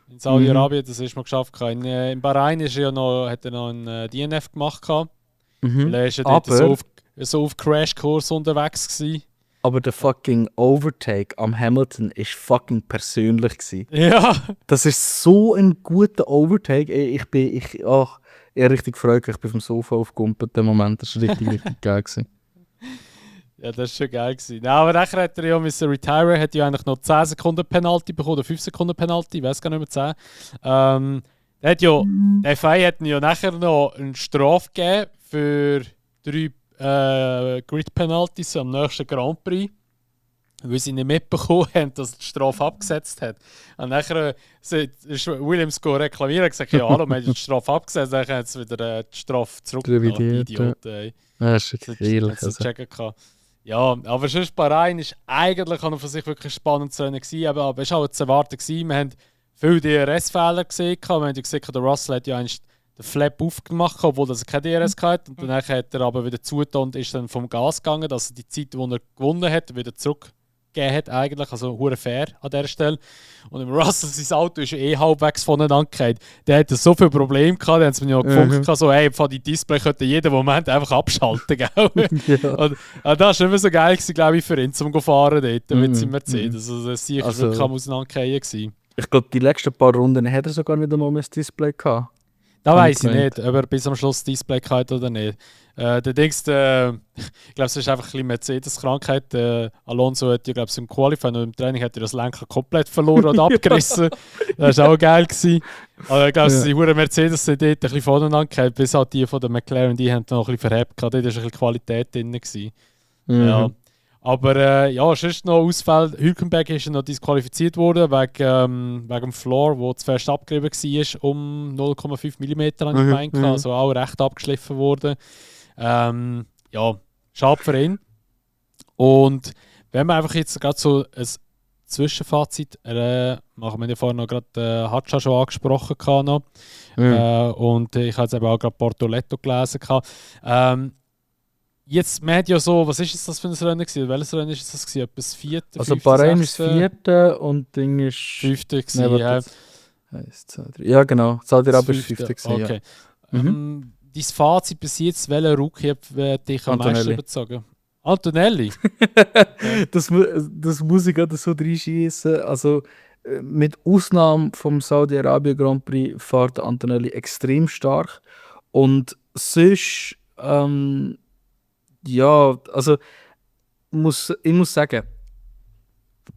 In Saudi-Arabien hat er es erst mal geschafft. In Bahrain hat er noch einen DNF gemacht. Weil er ist ja dort so auf Crashkurs unterwegs gewesen. Aber der fucking Overtake am Hamilton war fucking persönlich gewesen. Ja. Das ist so ein guter Overtake. Ich richtig gefreut, ich bin vom Sofa aufgekumpelt in dem Moment. Das war richtig geil gewesen. Ja, das war schon geil gewesen. Ja, aber nachher hat er ja retiren, hat ja eigentlich noch 10 Sekunden Penalty bekommen, oder 5 Sekunden Penalty, ich weiß gar nicht mehr 10. Der FI hat ihm ja nachher noch eine Strafe gegeben für 3 Grid-Penalties am nächsten Grand Prix, weil sie nicht mitbekommen haben, dass er die Strafe abgesetzt hat. Und nachher ist Williams reklamiert und gesagt, ja, hallo, wir haben die Strafe abgesetzt, dann haben sie wieder die Strafe zurückgenommen. Idioten. Ja, das ist ehrlich. Ja, aber sonst Bahrain ist eigentlich von sich wirklich ein spannendes Rennen gewesen, aber es war auch zu erwarten gewesen. Wir haben viele DRS-Fehler gesehen. Wir haben gesehen, der Russell hat ja eigentlich den Flap aufgemacht, obwohl er keine DRS hatte. Und dann hat er aber wieder zugetan und ist dann vom Gas gegangen, dass er die Zeit, die er gewonnen hat, wieder zurückgegeben hat eigentlich. Also hure fair an dieser Stelle. Und im Russell, sein Auto ist halbwegs voneinander gefallen. Der hatte so viele Probleme gehabt, da haben sie mir noch gefunkt, so hey, die Display könnte jeden Moment einfach abschalten, gell? Und das war immer so geil, glaube ich, für ihn, zum fahren dort mit seinem Mercedes. Also das war sicher wirklich am Auseinandergehen. Ich glaube, die letzten paar Runden hat er sogar nicht einmal mehr das Display gehabt. Da weiß ich nicht, ob er bis am Schluss das Display hatte oder nicht. Ich glaube, es ist einfach ein bisschen Mercedes-Krankheit. Alonso hat ja, glaube ich, im Qualifying und im Training hat er das Lenker komplett verloren oder abgerissen. Das war auch geil gewesen. Aber ich glaube, die Mercedes sind dort ein bisschen voneinander gehabt, bis halt die von der McLaren, die haben noch ein bisschen verhebt gehabt. Dort war ein bisschen Qualität drin gewesen. Ja. Aber sonst noch Ausfall. Hülkenberg ist noch disqualifiziert worden wegen dem Floor, wo zuerst abgerieben war, um 0,5 mm an gemeint. Also auch recht abgeschliffen worden. Schade für ihn. Und wenn wir einfach jetzt gerade so ein Zwischenfazit machen, wir ja vorhin noch gerade Hadjar schon angesprochen noch. Und ich habe jetzt eben auch gerade Bortoletto gelesen. Jetzt, man hat ja so, was ist das für ein Rennen gewesen? Welches Rennen ist das gewesen? Etwas vierte? Also Bahrain ist vierte und Ding ist... Fünfte gewesen, ja. 1, 2, 3. Ja genau, Saudi-Arabien ist fünfte gewesen, okay. Dein Fazit bis jetzt, welcher Rookie hat dich am meisten überzogen? Antonelli? das muss ich gerade so reinschießen. Also mit Ausnahme vom Saudi-Arabien Grand Prix fährt Antonelli extrem stark. Und sonst... ja, also ich muss sagen,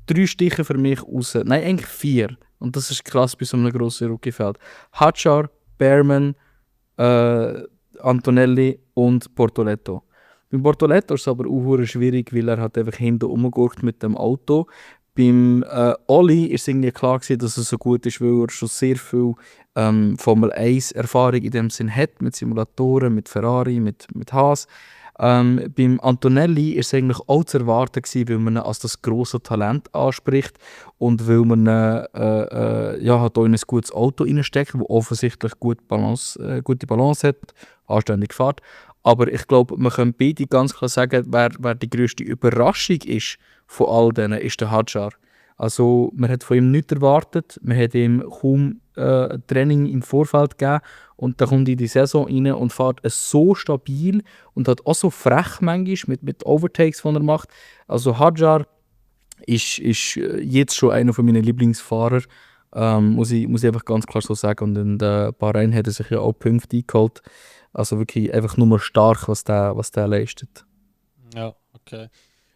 3 Stiche für mich raus. Nein, eigentlich 4. Und das ist krass bei so einem grossen Rookie-Feld. Hadjar, Behrman, Antonelli und Bortoletto. Beim Bortoletto ist es aber auch schwierig, weil er hat einfach hinten rumgeguckt mit dem Auto. Beim Oli ist es irgendwie klar gewesen, dass er so gut ist, weil er schon sehr viel Formel 1 Erfahrung in dem Sinn hat, mit Simulatoren, mit Ferrari, mit Haas. Beim Antonelli ist es eigentlich auch zu erwarten gewesen, weil man ihn als das grosse Talent anspricht und weil man hat auch in ein gutes Auto reinsteckt, das offensichtlich gute Balance hat, anständig fährt. Aber ich glaube, man kann beide ganz klar sagen, wer die grösste Überraschung ist von all denen, ist der Hadjar. Also man hat von ihm nichts erwartet, man hat ihm kaum Training im Vorfeld gegeben und dann kommt in die Saison rein und fährt so stabil und hat auch so frech manchmal mit Overtakes, die er macht. Also Hadjar ist jetzt schon einer meiner Lieblingsfahrer, muss ich einfach ganz klar so sagen. Und in Bahrain hat er sich ja auch Punkte eingeholt. Also wirklich einfach nur stark, was der leistet. Ja, okay.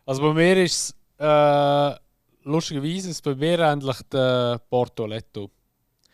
Also bei mir ist es lustigerweise ist bei mir endlich der Bortoletto.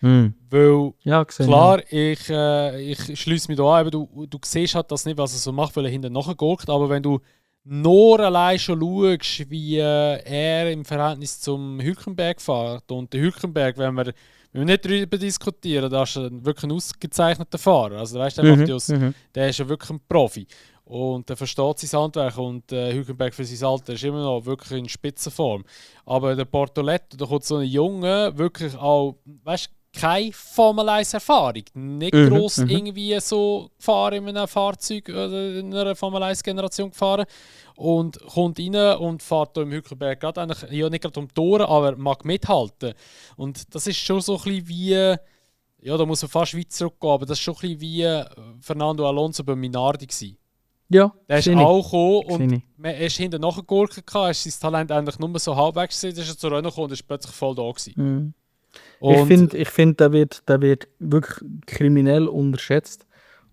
Weil, ja, gesehen, klar, ja. Ich schließe mich da an, du siehst halt das nicht, was er so macht, weil er hinten nachguckt, aber wenn du nur allein schon schaust, wie er im Verhältnis zum Hülkenberg fährt, und der Hülkenberg, wenn wir nicht darüber diskutieren, da ist er wirklich ein ausgezeichneter Fahrer, also weißt, der ist ja wirklich ein Profi. Und er versteht sein Handwerk und Hülkenberg für sein Alter ist immer noch wirklich in Spitzenform. Aber der Bortoletto, da kommt so ein Junge, wirklich auch, weißt, keine Formel 1 Erfahrung. Nicht gross irgendwie so gefahren in einem Fahrzeug oder in einer Formel 1 Generation gefahren. Und kommt rein und fährt hier im Hülkenberg gerade eigentlich, ja nicht gerade um die Ohren, aber mag mithalten. Und das ist schon so ein bisschen wie, ja da muss man fast weit zurückgehen, aber das ist schon ein bisschen wie Fernando Alonso bei Minardi gewesen. Ja, der ist auch gekommen und er ist hinten nachgegurkt, er ist sein Talent eigentlich nur so halbwegs gewesen, ist er zur Rennen gekommen und ist plötzlich voll da gewesen. Ich finde, der wird wirklich kriminell unterschätzt.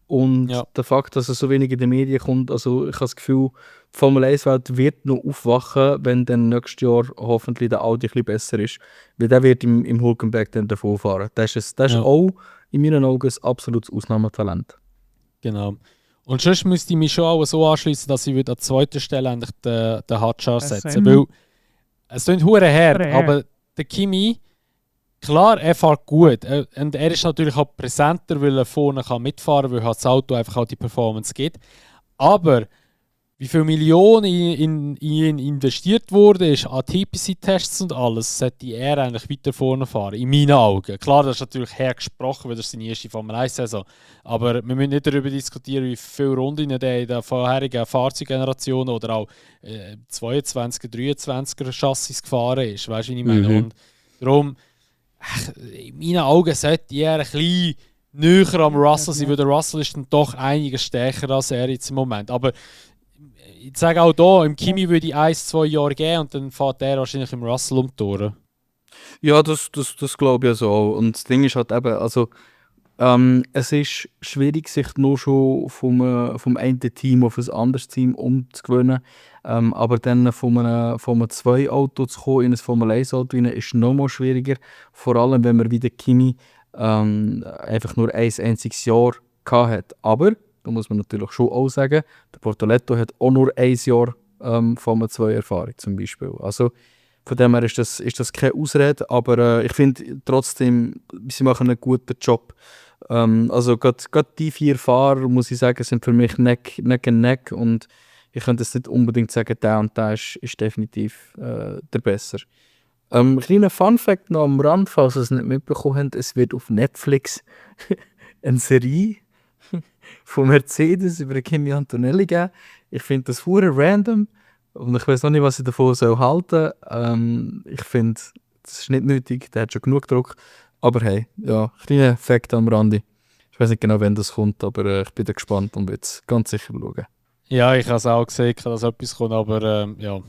Und der Fakt, dass er so wenig in den Medien kommt, also ich habe das Gefühl, die Formel 1-Welt wird noch aufwachen, wenn dann nächstes Jahr hoffentlich der Audi ein bisschen besser ist. Weil der wird im Hülkenberg dann davon fahren. Das ist auch in meinen Augen ein absolutes Ausnahmetalent. Genau. Und sonst müsste ich mich schon auch so anschließen, dass ich an zweiter Stelle eigentlich den Hadjar setzen. Weil es klingt hure her, aber der Kimi, klar, er fährt gut. Und er ist natürlich auch präsenter, weil er vorne mitfahren kann, weil halt das Auto einfach auch die Performance gibt. Aber wie viele Millionen in ihn investiert wurde, ist an TPC-Tests und alles, sollte er eigentlich weiter vorne fahren, in meinen Augen. Klar, das ist natürlich hergesprochen, weil das seine erste Formel-1-Saison. Aber wir müssen nicht darüber diskutieren, wie viele Runden der in den vorherigen Fahrzeuggenerationen oder auch 22er, 23er Chassis gefahren ist. Weißt du, wie ich meine? Und darum, in meinen Augen sollte er ein bisschen näher am Russell sein, weil der Russell ist dann doch einiges stärker als er jetzt im Moment. Aber ich sage auch hier, im Kimi würde ich 1-2 Jahre geben und dann fährt er wahrscheinlich im Russell um die Tore. Ja, das glaube ich also auch. Und das Ding ist halt eben, also es ist schwierig, sich nur schon vom einen Team auf ein anderes Team umzugewöhnen. Aber dann von einem 2-Auto zu kommen in ein Formel-1-Auto rein, ist noch mal schwieriger. Vor allem, wenn man wie der Kimi einfach nur ein einziges Jahr gehabt hat. Aber da muss man natürlich schon auch sagen, der Bortoleto hat auch nur ein Jahr Formel 2 Erfahrung zum Beispiel. Also von dem her ist das keine Ausrede, aber ich finde trotzdem, sie machen einen guten Job. Also gerade die 4 Fahrer, muss ich sagen, sind für mich Neck and Neck und ich könnte jetzt nicht unbedingt sagen, der und der ist definitiv der besser. Kleiner Fun-Fact noch am Rand, falls ihr es nicht mitbekommen habt, es wird auf Netflix eine Serie von Mercedes über Kimi Antonelli geben. Ich finde das hure random und ich weiß noch nicht, was ich davon halten soll. Ich finde, das ist nicht nötig, der hat schon genug Druck. Aber hey, ja, kleiner Fact am Rande. Ich weiß nicht genau, wann das kommt, aber ich bin da gespannt und werde es ganz sicher schauen. Ja, ich habe es auch gesehen, dass etwas kommt, aber ja,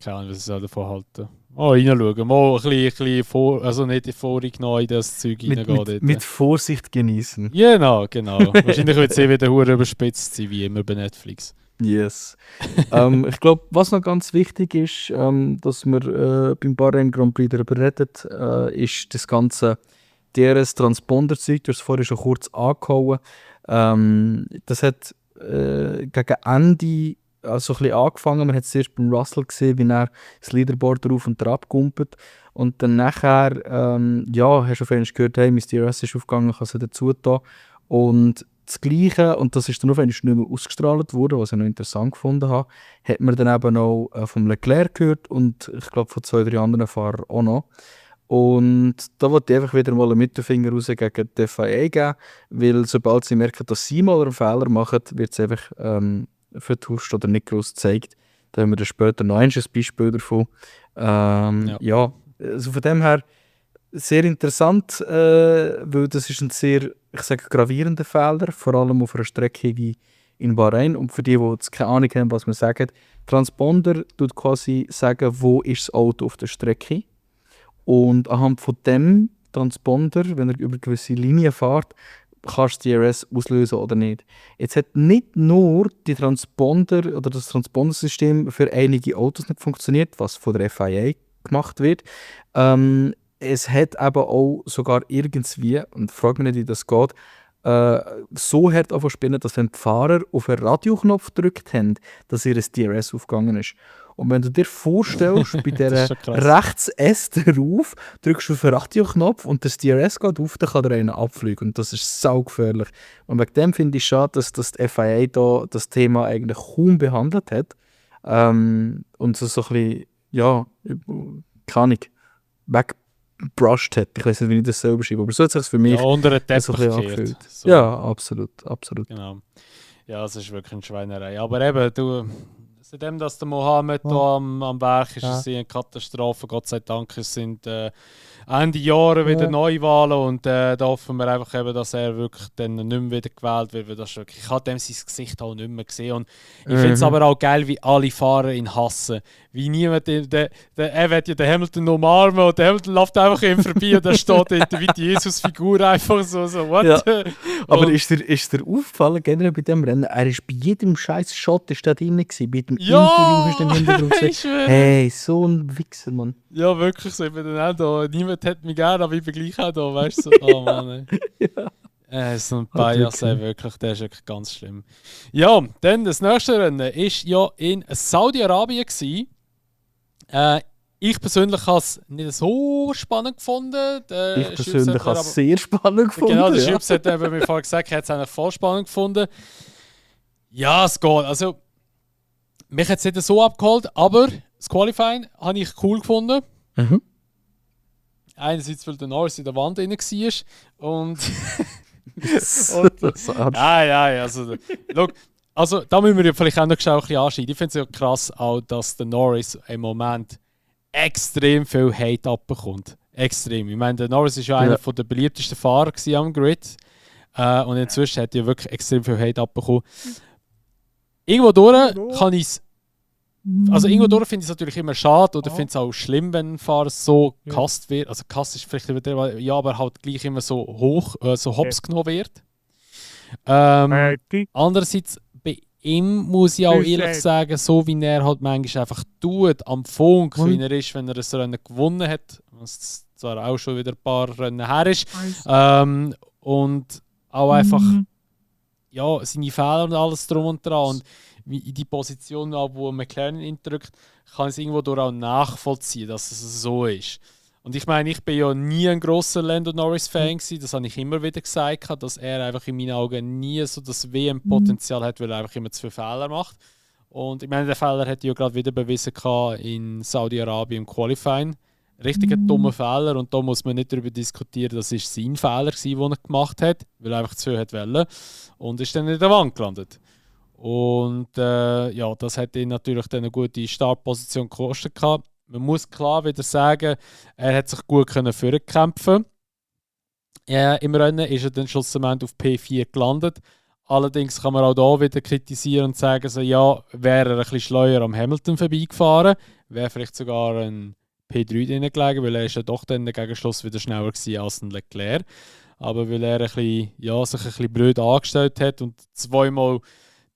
keine Ahnung, was ich davon halte. Reinschauen, mal ein bisschen also nicht vorgenommen in das Zeug reingehen. Mit Vorsicht genießen. Genau. Wahrscheinlich wird es wieder hure überspitzt sein, wie immer bei Netflix. Yes. Ich glaube, was noch ganz wichtig ist, dass wir beim Bahrain Grand Prix darüber reden, ist das ganze DRS-Transponder-Zeug. Du hast es vorhin schon kurz angehauen. Das hat gegen Ende also ein bisschen angefangen. Man hat es zuerst beim Russell gesehen, wie er das Leaderboard drauf und drauf gumpelt. Und dann nachher, hast du auf einmal gehört, hey, mein DRS ist aufgegangen, kann es dazu tun. Und das Gleiche, und das ist dann auf einmal nicht mehr ausgestrahlt worden, was ich noch interessant gefunden habe, hat man dann eben auch vom Leclerc gehört und ich glaube von 2, 3 anderen Fahrern auch noch. Und da wollte ich einfach wieder mal einen Mittelfinger raus gegen die FIA geben, weil sobald sie merken, dass sie mal einen Fehler machen, wird es einfach vertuscht oder nicht groß gezeigt. Da haben wir dann später noch ein Beispiel davon. Ja, also von dem her sehr interessant, weil das ist ein sehr, ich sage, gravierender Fehler, vor allem auf einer Strecke wie in Bahrain. Und für die jetzt keine Ahnung haben, was wir sagen, Transponder tut quasi sagen, wo ist das Auto auf der Strecke. Und anhand von dem Transponder, wenn er über gewisse Linien fährt, kannst du DRS auslösen oder nicht. Jetzt hat nicht nur die Transponder oder das Transpondersystem für einige Autos nicht funktioniert, was von der FIA gemacht wird. Es hat aber auch sogar irgendwie, und frag mich nicht, wie das geht, so hart anfangen, dass wenn die Fahrer auf einen Radioknopf gedrückt haben, dass ihr DRS aufgegangen ist. Und wenn du dir vorstellst, bei dieser rechts S drauf, drückst du auf den Radioknopf und das DRS geht auf, dann kann der einen abfliegen. Und das ist saugefährlich. Und wegen dem finde ich schade, dass die FIA da das Thema eigentlich kaum behandelt hat. Und so ein bisschen, ja, keine Ahnung, weggebrusht hat. Ich weiß nicht, wie ich das selber schreibe, aber so hat es sich für mich unter den Teppich so ein bisschen angefühlt. So. Ja, absolut. Genau. Ja, es ist wirklich eine Schweinerei. Aber eben, du... Seitdem, dass der Mohammed da am Werk ist, ist es eine Katastrophe. Gott sei Dank, es sind Ende Jahre wieder Neuwahlen und da hoffen wir einfach eben, dass er wirklich dann nicht mehr wieder gewählt wird. Weil das wirklich, ich habe dem sein Gesicht auch nicht mehr gesehen. Und ich finde es aber auch geil, wie alle Fahrer ihn hassen. Wie niemand, er will ja den Hamilton umarmen und der Hamilton läuft einfach ihm vorbei und da steht dort wie die Jesus-Figur einfach so what? Ja. Aber ist dir aufgefallen, generell bei dem Rennen, er ist bei jedem scheiß Shot da drin gewesen, bei jedem Interview hast du im Hintergrund gesehen. Hey, so ein Wichser, Mann. Ja, wirklich so, ich bin dann auch da. Niemand hat mich gerne, aber ich bin gleich auch da, weißt du? So. Oh Mann, ey. Ja. So ein Bias, wirklich, der ist wirklich ganz schlimm. Ja, dann das nächste Rennen war ja in Saudi-Arabien. Ich persönlich habe es nicht so spannend gefunden. Ich persönlich habe es sehr spannend gefunden. Genau, der Schütz hat mir vorher gesagt, er hat es eigentlich voll spannend gefunden. Ja, es geht. Also, mich hat es nicht so abgeholt, aber das Qualifying habe ich cool gefunden. Mhm. Einerseits, weil der Norris in der Wand drin war und... Also da müssen wir ja vielleicht auch noch schnell ein bisschen anschneiden. Ich finde es ja krass auch, dass der Norris im Moment extrem viel Hate abbekommt. Extrem. Ich meine, der Norris war ja einer der beliebtesten Fahrer am Grid. Und inzwischen hat er wirklich extrem viel Hate abbekommen. Irgendwo durch kann ich es... Also irgendwo durch finde ich es natürlich immer schade oder finde es auch schlimm, wenn ein Fahrer so gehasst wird. Also gehasst ist vielleicht ja, aber halt gleich immer so hoch, so hops genommen wird. Andererseits, bei ihm muss ich auch ehrlich sagen, so wie er halt manchmal einfach tut, am Funk, wie er ist, wenn er ein Rennen gewonnen hat, was zwar auch schon wieder ein paar Rennen her ist, und auch einfach ja, seine Fehler und alles drum und dran. Und in die Position, wo McLaren ihn drückt, kann ich es irgendwo durch auch nachvollziehen, dass es so ist. Und ich meine, ich bin ja nie ein grosser Lando Norris-Fan gewesen, das habe ich immer wieder gesagt, dass er einfach in meinen Augen nie so das WM-Potenzial hat, weil er einfach immer zu viele Fehler macht. Und ich meine, der Fehler hat ja gerade wieder bewiesen in Saudi-Arabien im Qualifying. Richtig ein dummer Fehler und da muss man nicht darüber diskutieren, das war sein Fehler, den er gemacht hat, weil er einfach zu viel wollte und ist dann in der Wand gelandet. Und ja, das hat ihn natürlich dann eine gute Startposition gekostet. Man muss klar wieder sagen, er hat sich gut vorkämpfen. Im Rennen ist er dann schlussendlich auf P4 gelandet. Allerdings kann man auch da wieder kritisieren und sagen, so, ja, wäre er ein bisschen schleuer am Hamilton vorbeigefahren, wäre vielleicht sogar ein P3 drin gelegen, weil er ist ja doch dann gegen Schluss wieder schneller gewesen als ein Leclerc. Aber weil er sich ein bisschen blöd angestellt hat und zweimal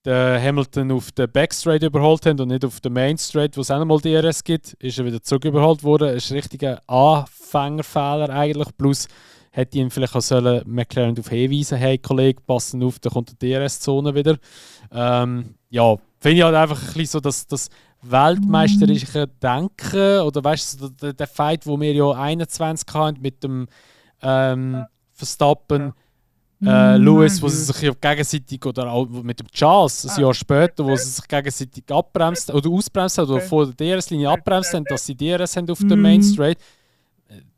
den Hamilton auf den Backstraight überholt hat und nicht auf den Mainstraight, wo es auch nochmal DRS gibt, ist er wieder zurück überholt worden. Das ist ein richtiger Anfängerfehler eigentlich. Plus hätte ihn vielleicht auch sollen McLaren darauf hinweisen, hey Kollege, passen auf, da kommt die DRS-Zone wieder. Ja, finde ich halt einfach ein bisschen so, dass das weltmeisterische Denken oder weißt du, der Fight, wo wir ja 21 hatten mit dem Verstappen, Lewis, wo sie sich gegenseitig, oder auch mit dem Charles, ein Jahr später, wo sie sich gegenseitig abbremst oder ausbremst oder vor der DRS-Linie abbremst haben, dass sie DRS haben auf der Main Straight.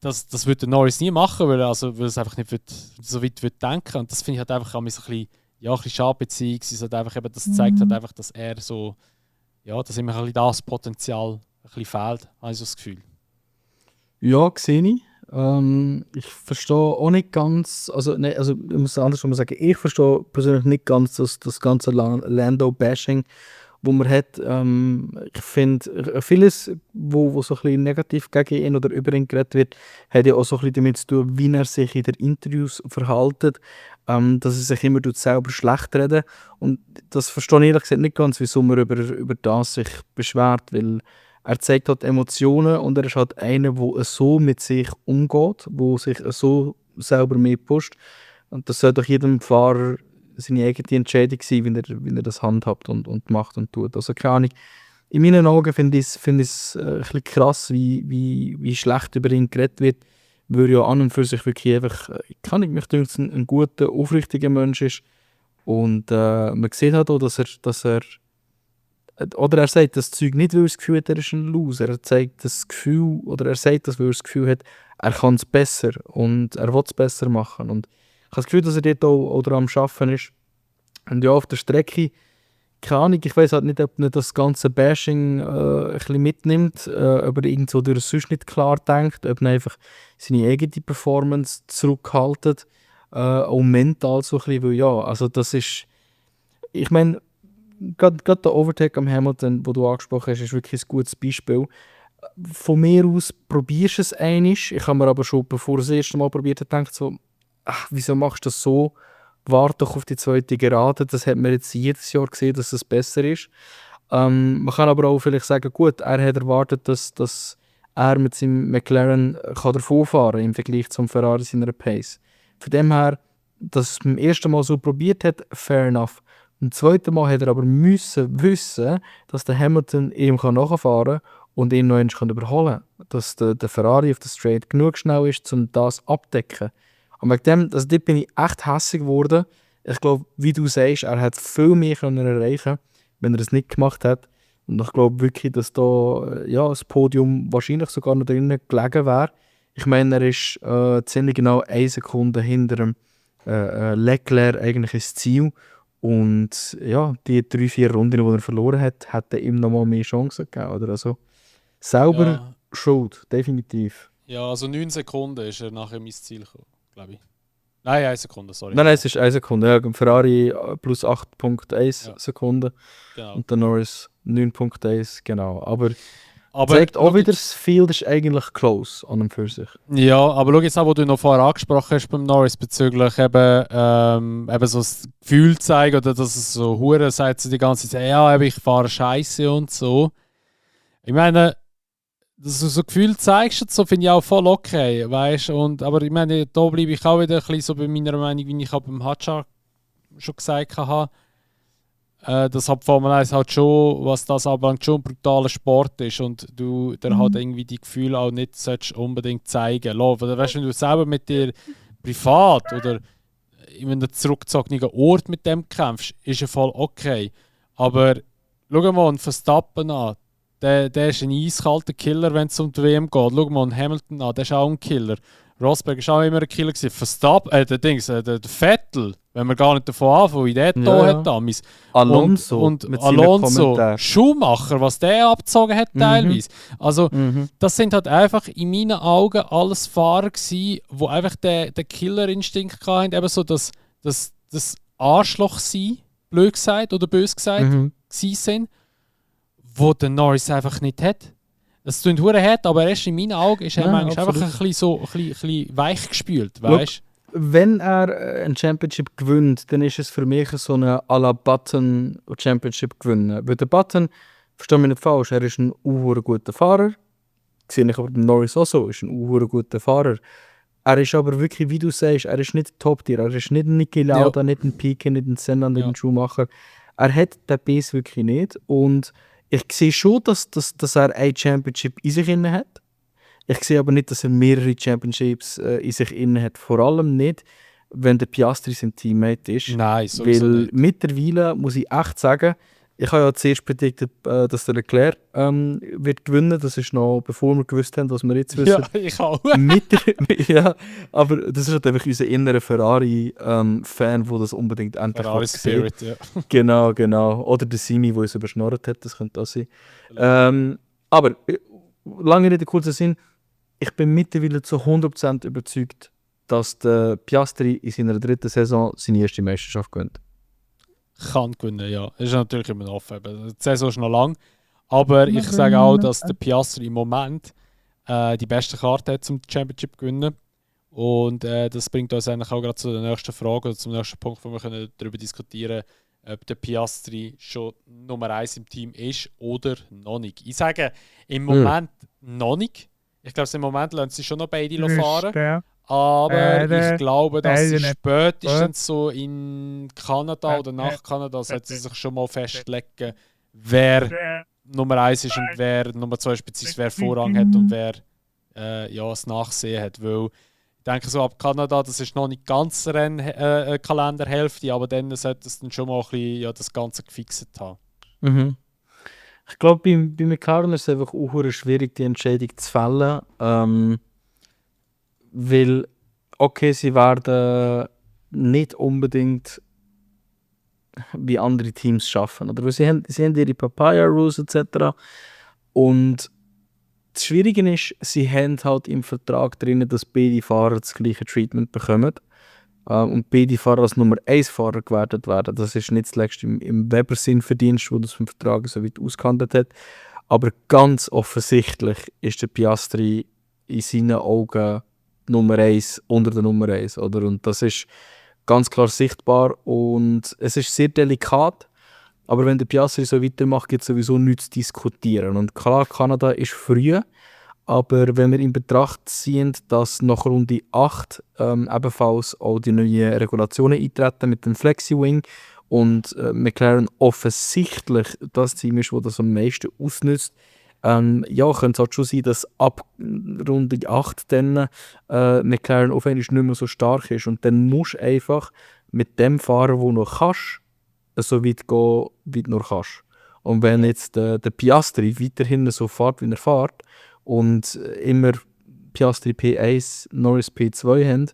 Das würde Norris nie machen, weil er es einfach nicht so weit denken. Und das finde ich halt einfach ein bisschen schade, beziehungsweise halt einfach eben, das zeigt halt einfach, dass er so, ja, dass ihm ein bisschen das Potenzial ein bisschen fehlt, habe ich so das Gefühl. Ja, sehe ich. Ich verstehe auch nicht ganz, also ich muss andersrum sagen, ich verstehe persönlich nicht ganz das ganze Lando-Bashing, wo man hat. Ich finde, vieles, wo so ein bisschen negativ gegen ihn oder über ihn geredet wird, hat ja auch so ein bisschen damit zu tun, wie er sich in den Interviews verhält, dass er sich immer selber schlecht reden. Und das verstehe ich ehrlich gesagt nicht ganz, wieso man über das sich beschwert, weil er zeigt halt Emotionen und er ist halt einer, der so mit sich umgeht, der sich so selber mehr pusht. Und das sollte doch jedem Fahrer seine eigene Entscheidung sein, wie er das handhabt und macht und tut. Also keine Ahnung. In meinen Augen finde ich es ein bisschen krass, wie schlecht über ihn geredet wird, weil ja an und für sich wirklich einfach, mich denke, ein guter, aufrichtiger Mensch ist. Und man sieht halt auch, dass er oder er sagt das Zeug nicht, weil er das Gefühl hat, er ist ein Loser. Er zeigt das Gefühl, oder er sagt das, weil er das Gefühl hat, er kann es besser und er will es besser machen. Und ich habe das Gefühl, dass er dort auch daran am Arbeiten ist. Und ja, auf der Strecke, keine Ahnung, ich weiß halt nicht, ob er das ganze Bashing ein bisschen mitnimmt, ob er irgendwo durch sonst nicht klar denkt, ob er einfach seine eigene Performance zurückhaltet, auch mental so ein bisschen, weil ja, also das ist, ich meine, gerade der Overtake am Hamilton, den du angesprochen hast, ist wirklich ein gutes Beispiel. Von mir aus probierst du es einmal. Ich habe mir aber schon, bevor ich das erste Mal probiert habe, gedacht, so, wieso machst du das so? Warte doch auf die zweite Gerade. Das hat man jetzt jedes Jahr gesehen, dass es besser ist. Man kann aber auch vielleicht sagen, gut, er hat erwartet, dass er mit seinem McLaren davonfahren kann im Vergleich zum Ferrari seiner Pace. Von dem her, dass er es beim ersten Mal so probiert hat, fair enough. Beim zweiten Mal hat er aber müssen wissen, dass der Hamilton ihm nachfahren kann und ihn noch einmal überholen kann. Dass der Ferrari auf der Straight genug schnell ist, um das abzudecken. Und wegen dem, also dort bin ich echt hässlich geworden. Ich glaube, wie du sagst, er hätte viel mehr erreichen können, wenn er es nicht gemacht hat. Und ich glaube wirklich, dass da das Podium wahrscheinlich sogar noch drinnen gelegen wäre. Ich meine, er ist ziemlich genau 1 Sekunde hinter dem Leclerc eigentlich ins Ziel. Und ja, die 3-4 Runden, die er verloren hat, hätten ihm nochmal mehr Chancen gegeben. Oder? Also selber Ja, schuld, definitiv. ja, also 9 Sekunden ist er nachher mein Ziel gekommen, glaube ich. Nein, 1 Sekunde, sorry. Nein, es ist 1 Sekunde. Ja, Ferrari plus 8,1 Ja, Sekunden genau. und der Norris 9,1, genau. Aber Aber zeigt auch schau wieder, jetzt, das Field ist eigentlich close an und für sich. ja, aber schau jetzt auch, was du noch vorher angesprochen hast beim Norris bezüglich eben so das Gefühl zeigen oder dass es so hure sagt sie die ganze Zeit, ja, eben, ich fahre Scheiße und so. Ich meine, dass du so Gefühl zeigst, und so finde ich auch voll okay, weißt und aber ich meine, da bleibe ich auch wieder ein bisschen so bei meiner Meinung, wie ich auch beim Hadjar schon gesagt habe, dass halt Formel 1 halt schon, was das anbelangt, schon ein brutaler Sport ist und du dir halt irgendwie die Gefühle auch nicht solltest unbedingt zeigen lassen. Oder weißt du, wenn du selber mit dir privat oder in einem zurückgezogenen Ort mit dem kämpfst, ist ja voll okay. Aber schau mal einen Verstappen an. Der ist ein eiskalter Killer, wenn es um die WM geht. Schau mal einen Hamilton an, der ist auch ein Killer. Rosberg war auch immer ein Killer gewesen. Verstappen, der Vettel, wenn wir gar nicht davon anfangen, wie der da hat damals. Alonso Und mit seinen Alonso, Kommentaren. Schumacher, was der abgezogen hat teilweise. Also Mhm. das sind halt einfach in meinen Augen alles Fahrer gewesen, die einfach den Killerinstinkt hatten, eben so das Arschloch sein, blöd gesagt oder bös gesagt, Mhm. gewesen sind, wo der Norris einfach nicht hat. Es klingt hure hart, aber erst in meinen Augen ist er Nein, manchmal einfach absolut. ein bisschen so ein bisschen weich gespült, weißt Wenn er ein Championship gewinnt, dann ist es für mich so eine à la Button Championship gewinnen. Weil der Button, verstehe mich nicht falsch, er ist ein guter Fahrer. Sehe ich aber beim Norris auch so, ist ein guter Fahrer. Er ist aber wirklich, wie du sagst, er ist nicht Top-Tier. Er ist nicht ein Niki Ja. Lauda, nicht ein Piquet, nicht ein Senna, nicht Ja. ein Schumacher. Er hat den Biss wirklich nicht. Und ich sehe schon, dass er ein Championship in sich inne hat. Ich sehe aber nicht, dass er mehrere Championships in sich inne hat. Vor allem nicht, wenn der Piastri sein Teammate ist. Nein, sowieso Weil nicht. mittlerweile muss ich echt sagen, ich habe ja zuerst prediktet, dass der Leclerc wird gewinnen. Das ist noch bevor wir gewusst haben, was wir jetzt wissen. Ja, ich auch. Ja, aber das ist halt einfach unser innerer Ferrari-Fan, der das unbedingt endlich Ferrari sehen. Spirit, ja. Genau. Oder der Simi, der uns überschnorrt hat, das könnte auch sein. Aber lange Rede, kurzer Sinn, ich bin mittlerweile zu 100% überzeugt, dass der Piastri in seiner 3. Saison seine erste Meisterschaft gewinnt. Kann gewinnen, ja. Das ist natürlich immer noch offen. Die Saison ist noch lang. Aber ich sage auch, dass der Piastri im Moment die beste Karte hat, zum Championship zu gewinnen. Und das bringt uns eigentlich auch gerade zu der nächsten Frage oder zum nächsten Punkt, wo wir können darüber diskutieren können, ob der Piastri schon Nummer 1 im Team ist oder noch nicht. Ich sage im Moment noch nicht. Ich glaube, im Moment lassen sie schon noch beide fahren. Aber ich glaube, dass sie spätestens so in Kanada oder nach Kanada sollten sie sich schon mal festlegen, wer Nummer 1 ist und wer Nummer 2 ist, beziehungsweise wer Vorrang hat und wer das Nachsehen hat. Weil ich denke, so ab Kanada, das ist noch nicht ganz Kalenderhälfte, aber dann sollte es dann schon mal ein bisschen, das Ganze gefixt haben. Mhm. Ich glaube, bei McLaren ist es einfach auch schwierig, die Entscheidung zu fällen. Weil, okay, sie werden nicht unbedingt wie andere Teams schaffen. Oder? Weil sie haben ihre Papaya-Rules etc. Und das Schwierige ist, sie haben halt im Vertrag drin, dass beide Fahrer das gleiche Treatment bekommen. Und beide Fahrer als Nummer 1 Fahrer gewertet werden. Das ist nicht zuletzt im Weber-Sinnverdienst, wo das vom Vertrag so weit ausgehandelt hat. Aber ganz offensichtlich ist der Piastri in seinen Augen Nummer 1 unter der Nummer 1. Oder? Und das ist ganz klar sichtbar und es ist sehr delikat. Aber wenn der Piastri so weitermacht, gibt es sowieso nichts zu diskutieren. Und klar, Kanada ist früh. Aber wenn wir in Betracht ziehen, dass nach Runde 8 ebenfalls auch die neuen Regulationen eintreten mit dem Flexi-Wing und McLaren offensichtlich das Team ist, das das am meisten ausnutzt, könnte es halt schon sein, dass ab Runde 8 dann McLaren auf einmal nicht mehr so stark ist. Und dann musst du einfach mit dem Fahrer, den du noch kannst, so weit gehen, wie du noch kannst. Und wenn jetzt der Piastri weiterhin so fährt, wie er fährt und immer Piastri P1, Norris P2 haben,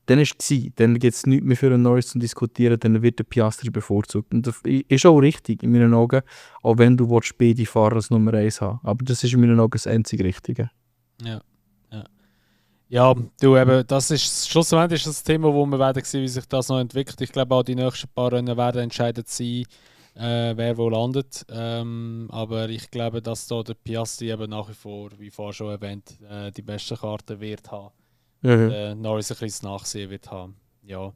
dann ist es gewesen. Dann gibt es nichts mehr für einen Norris zu diskutieren, dann wird der Piastri bevorzugt. Und das ist auch richtig in meinen Augen, auch wenn du beide Fahrer als Nummer 1 haben. Aber das ist in meinen Augen das einzig Richtige. Ja. Ja, du eben, das ist schlussendlich das Thema, wo wir werden sehen, wie sich das noch entwickelt. Ich glaube auch die nächsten paar Rennen werden entscheidend sein, wer wo landet. Aber ich glaube, dass da der Piastri eben nach wie vor, wie vorher schon erwähnt, die beste Karte wird haben. Norris ein bisschen Nachsehen wird haben. Ja.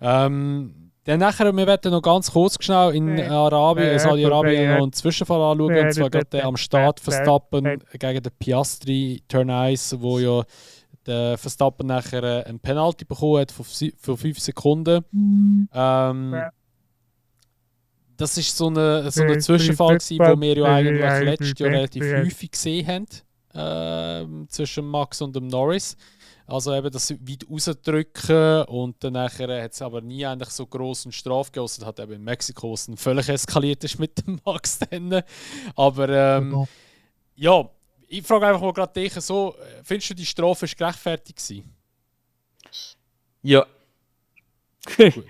Dann nachher, wir werden noch ganz kurz schnell in Saudi-Arabien noch einen Zwischenfall anschauen. Und zwar gerade am Start Verstappen gegen den Piastri Turn 1, wo ja der Verstappen nachher ein Penalty bekommen hat für 5 Sekunden. Das war so ein Zwischenfall, den wir ja eigentlich letztes Jahr relativ häufig gesehen haben, zwischen Max und dem Norris. Also eben das weit rausdrücken und dann nachher hat es aber nie eigentlich so grossen Strafe gegeben, außer hat eben in Mexiko, wo es völlig eskaliert ist mit dem Max dann. Aber ja, ich frage einfach mal gerade dich so, findest du die Strafe ist gerechtfertigt gewesen? Ja. Gut.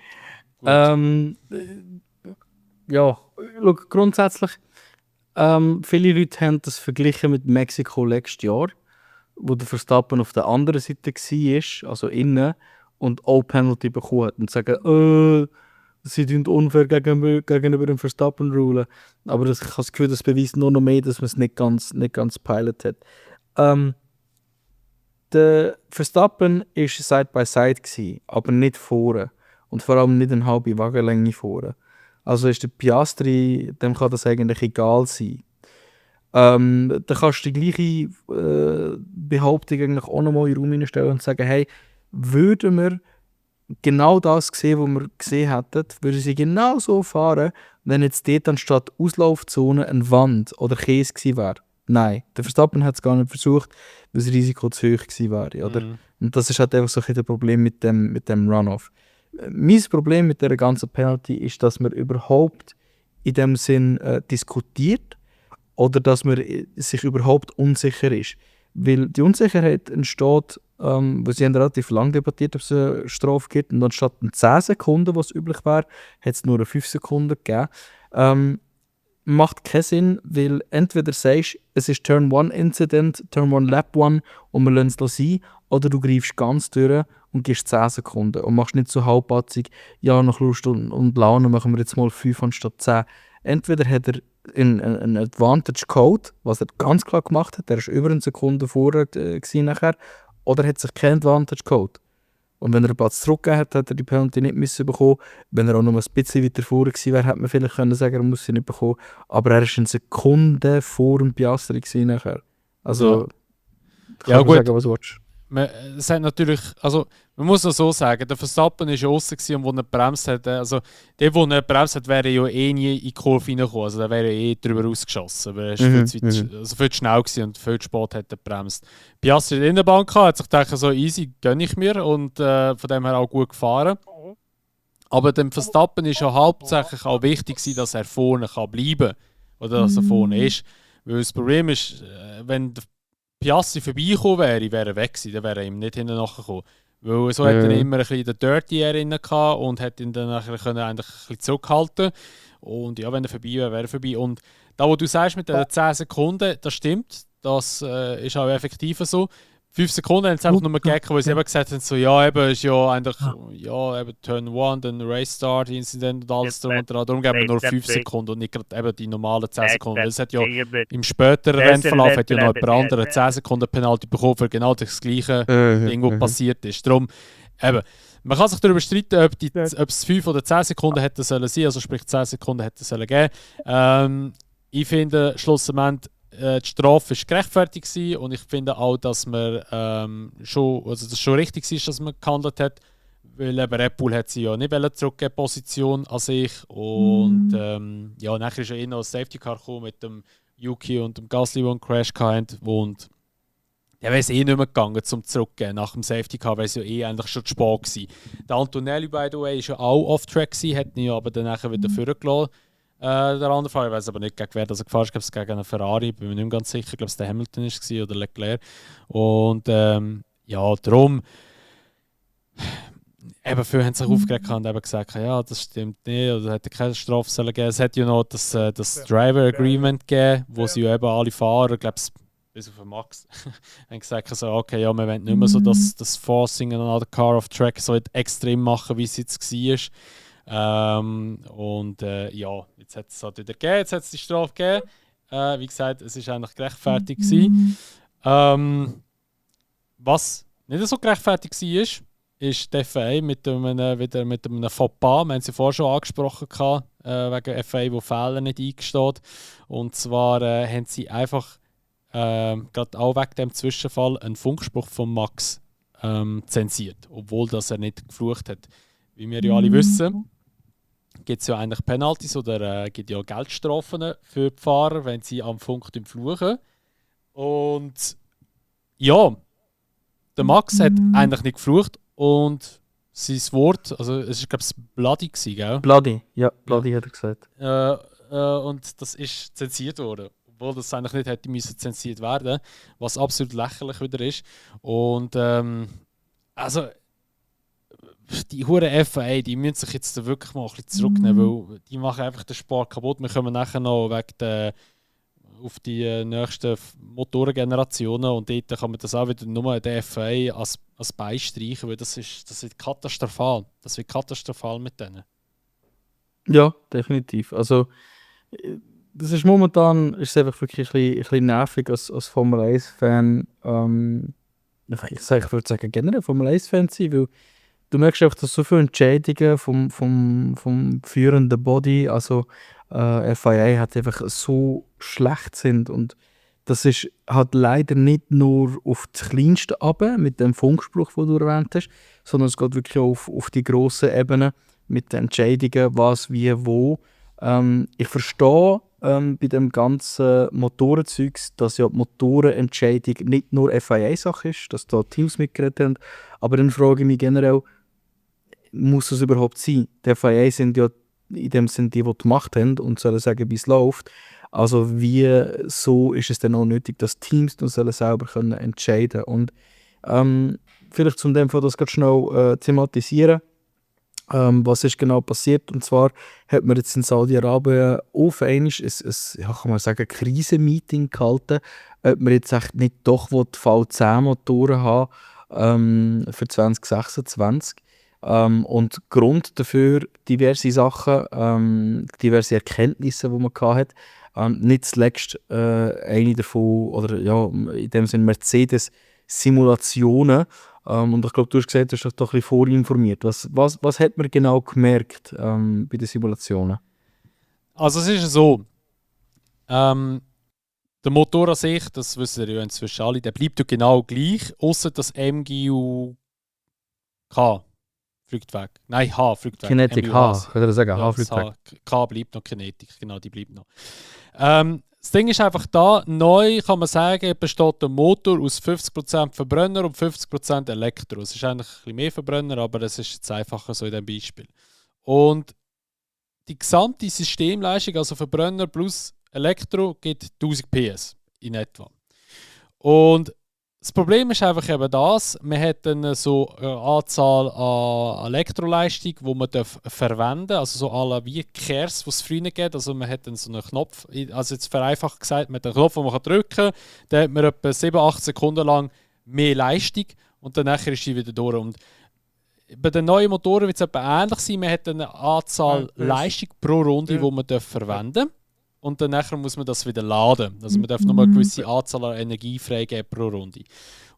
Ja, look, grundsätzlich, viele Leute haben das verglichen mit Mexiko letztes Jahr, wo der Verstappen auf der anderen Seite war, also innen, und auch Penalty bekommen hat und sagen, sie tun unfair gegenüber dem Verstappen rulen. Aber ich habe das Gefühl, das beweist nur noch mehr, dass man es nicht ganz pilot hat. Der Verstappen war Side by Side gewesen, aber nicht vorne. Und vor allem nicht eine halbe Wagenlänge vorne. Also ist der Piastri, dem kann das eigentlich egal sein. Da kannst du die gleiche Behauptung eigentlich auch nochmal in den Raum hineinstellen und sagen, hey, würden wir genau das sehen, was wir gesehen hätten, würden sie genau so fahren, wenn jetzt dort anstatt Auslaufzone eine Wand oder Käse gewesen wäre. Nein, der Verstappen hat es gar nicht versucht, weil das Risiko zu hoch gewesen wäre. Oder? Und das ist halt einfach so ein Problem mit dem Runoff. Mein Problem mit dieser ganzen Penalty ist, dass man überhaupt in dem Sinn diskutiert oder dass man sich überhaupt unsicher ist. Weil die Unsicherheit entsteht, weil sie haben relativ lange debattiert, ob es eine Strafe gibt, und anstatt 10 Sekunden, was üblich wäre, hat es nur 5 Sekunden gegeben. Macht keinen Sinn, weil entweder sagst du, es ist Turn 1 Incident, Turn 1 Lap 1 und wir lassen es sein, oder du greifst ganz durch und gibst 10 Sekunden und machst nicht so halbpatzig, ja, nach Lust und Laune machen wir jetzt mal 5 anstatt 10. Entweder hat er einen Advantage Code, was er ganz klar gemacht hat, der war über eine Sekunde vorher nachher, oder hat sich keinen Advantage Code. Und wenn er einen Platz zurückgegeben hat, hat er die Penalty nicht müssen bekommen. Wenn er auch noch ein bisschen weiter vorne gewesen wäre, hätte man vielleicht können sagen, er muss sie nicht bekommen. Aber er war eine Sekunde vor dem Piastri nachher. Also, ja, kann gut. sagen, was du willst. Es hat natürlich, also man muss es so sagen, der Verstappen war ja aussen, wo er gebremst hat. Also der, wo er gebremst hat, wäre ja eh nie in die Kurve reingekommen. Also der wäre ja eh drüber ausgeschossen. Aber er war viel zu schnell und viel zu spät hat er gebremst. Piastri in der Innenbahn hat sich gedacht, so easy gönne ich mir und von dem her auch gut gefahren. Aber dem Verstappen ist ja hauptsächlich auch wichtig, dass er vorne bleiben kann. Oder dass er vorne ist. Weil das Problem ist, wenn der Piastri vorbeigekommen wäre er weg gewesen, dann wäre er ihm nicht hinten nachgekommen. Weil so hat er immer ein bisschen den Dirty Air drin gehabt und hat ihn dann nachher eigentlich ein bisschen zurückhalten. Und ja, wenn er vorbei wäre, wäre er vorbei. Und da, wo du sagst mit den 10 Sekunden, das stimmt. Das ist auch effektiv so. 5 Sekunden haben sie einfach nur gegeben, weil sie eben gesagt haben, so, ja, eben ist ja eigentlich, ja, eben Turn 1, dann Race Start, Incident und alles drum und dran. Darum geben wir nur 5 Sekunden und nicht gerade eben die normalen 10 Sekunden. Es hat ja im späteren Rennverlauf hat ja noch jemand anderen 10 Sekunden Penalty bekommen für genau das gleiche Ding, was passiert ist. Darum, eben, man kann sich darüber streiten, ob es 5 oder 10 Sekunden hätten sollen sein, also sprich 10 Sekunden hätten sollen geben. Ich finde, schlussendlich, die Strafe war gerechtfertigt gewesen, und ich finde auch, dass man das schon richtig ist, dass man gehandelt hat, weil eben Red Bull hat sie ja nicht zurückgeben Position an sich und ja, nachher ist ja eh noch ein Safety Car gekommen mit dem Yuki und dem Gasly, die einen Crash hatten, und ja, wäre es eh nicht mehr gegangen zum Zurückgeben. Nach dem Safety Car wäre es ja eh eigentlich schon zu spät gewesen. Der Antonelli, by the way, ist ja auch off-track gewesen, hat ihn ja aber dann nachher wieder vorgelassen. Der andere Fahrer, ich weiß aber nicht, gegen wer das gefahren ist. Ich glaube, es gegen einen Ferrari, bin mir nicht mehr ganz sicher. Ich glaube, es der Hamilton war oder Leclerc. Und ja, darum. Eben, viele haben sich aufgeregt und eben gesagt, ja, das stimmt nicht, oder hätte keine Strafe sollen geben. Es hätte ja noch das Driver Agreement gegeben, wo sie ja eben alle Fahrer, glaube ich, bis auf den Max, haben gesagt, so, okay, ja, wir wollen nicht mehr so das Forcing another car off track so extrem machen, wie es jetzt war. Und ja, jetzt hat es halt wieder gegeben, jetzt hat es die Strafe gegeben. Wie gesagt, es war eigentlich gerechtfertigt gewesen. Was nicht so gerechtfertigt war, ist die FIA mit einem Fauxpas. Wir haben sie vorher schon angesprochen, wegen FIA, wo Fehler nicht eingesteht. Und zwar haben sie einfach, gerade auch wegen dem Zwischenfall, einen Funkspruch von Max zensiert, obwohl das er nicht geflucht hat. Wie wir ja alle wissen, gibt es ja eigentlich Penalties oder gibt ja Geldstrafen für die Fahrer, wenn sie am Funk fluchen. Und ja, der Max hat eigentlich nicht geflucht und sein Wort, also es war glaube ich Bloody gewesen, gell? Bloody, ja, Bloody hat er gesagt. Und das ist zensiert worden, obwohl das eigentlich nicht hätte müssen zensiert werden, was absolut lächerlich wieder ist. Und also die hure FIA, die müssen sich jetzt wirklich mal ein bisschen zurücknehmen, weil die machen einfach den Sport kaputt. Wir kommen nachher noch auf die nächsten Motorengenerationen und dort kann man das auch wieder nur der FIA als beistreichen, weil das wird katastrophal. Das wird katastrophal mit denen. Ja, definitiv. Also das ist momentan ist es einfach wirklich ein bisschen nervig als Formel 1-Fan. Ich würde sagen generell Formel 1-Fan sein, weil du merkst einfach, dass so viele Entscheidungen vom führenden Body, also FIA, hat einfach so schlecht sind und das ist halt leider nicht nur auf das Kleinste runter, mit dem Funkspruch, den du erwähnt hast, sondern es geht wirklich auch auf die grossen Ebenen mit den Entscheidungen, was, wie, wo. Ich verstehe bei dem ganzen Motorenzeugs, dass ja die Motorenentscheidung nicht nur FIA-Sache ist, dass da Teams mitgeredet haben, aber dann frage ich mich generell, muss es überhaupt sein? Die FIA sind ja in dem Sinne die gemacht haben und sollen sagen, wie es läuft. Also wie so ist es dann auch nötig, dass Teams dann sollen selber können entscheiden können. Und vielleicht zum dem Fall das ganz schnell thematisieren. Was ist genau passiert? Und zwar hat man jetzt in Saudi-Arabien auf einmal ja, kann man sagen, Krisenmeeting gehalten, ob man jetzt echt nicht doch die V10-Motoren haben für 2026. Und Grund dafür diverse Sachen, diverse Erkenntnisse, die man hatte. Nicht zuletzt eine davon, oder ja, in dem Sinne Mercedes-Simulationen. Und ich glaube, du hast gesagt, du hast dich doch ein bisschen vorinformiert. Was hat man genau gemerkt bei den Simulationen? Also es ist so, der Motor an sich, das wissen wir ja inzwischen alle, der bleibt ja genau gleich, außer das MGU-K fliegt weg. Nein, H fliegt weg. Kinetic H, könnte ich sagen, ja, H fliegt weg. K bleibt noch Kinetik, genau, die bleibt noch. Das Ding ist einfach da, neu kann man sagen, besteht der Motor aus 50% Verbrenner und 50% Elektro. Es ist eigentlich ein bisschen mehr Verbrenner, aber es ist jetzt einfacher so in diesem Beispiel. Und die gesamte Systemleistung, also Verbrenner plus Elektro, gibt 1000 PS in etwa. Und das Problem ist einfach eben das, man hat dann so eine Anzahl an Elektroleistung, die man verwenden darf, also so alle wie Kers, die es früher gibt. Also man hat dann so einen Knopf, also jetzt vereinfacht gesagt, man hat einen Knopf, den man drücken kann, dann hat man etwa 7-8 Sekunden lang mehr Leistung und dann ist sie wieder durch. Und bei den neuen Motoren wird es etwa ähnlich sein, man hat eine Anzahl Leistung pro Runde, die man verwenden darf. Und dann muss man das wieder laden. Also man darf nur eine gewisse Anzahl an Energie freigeben pro Runde.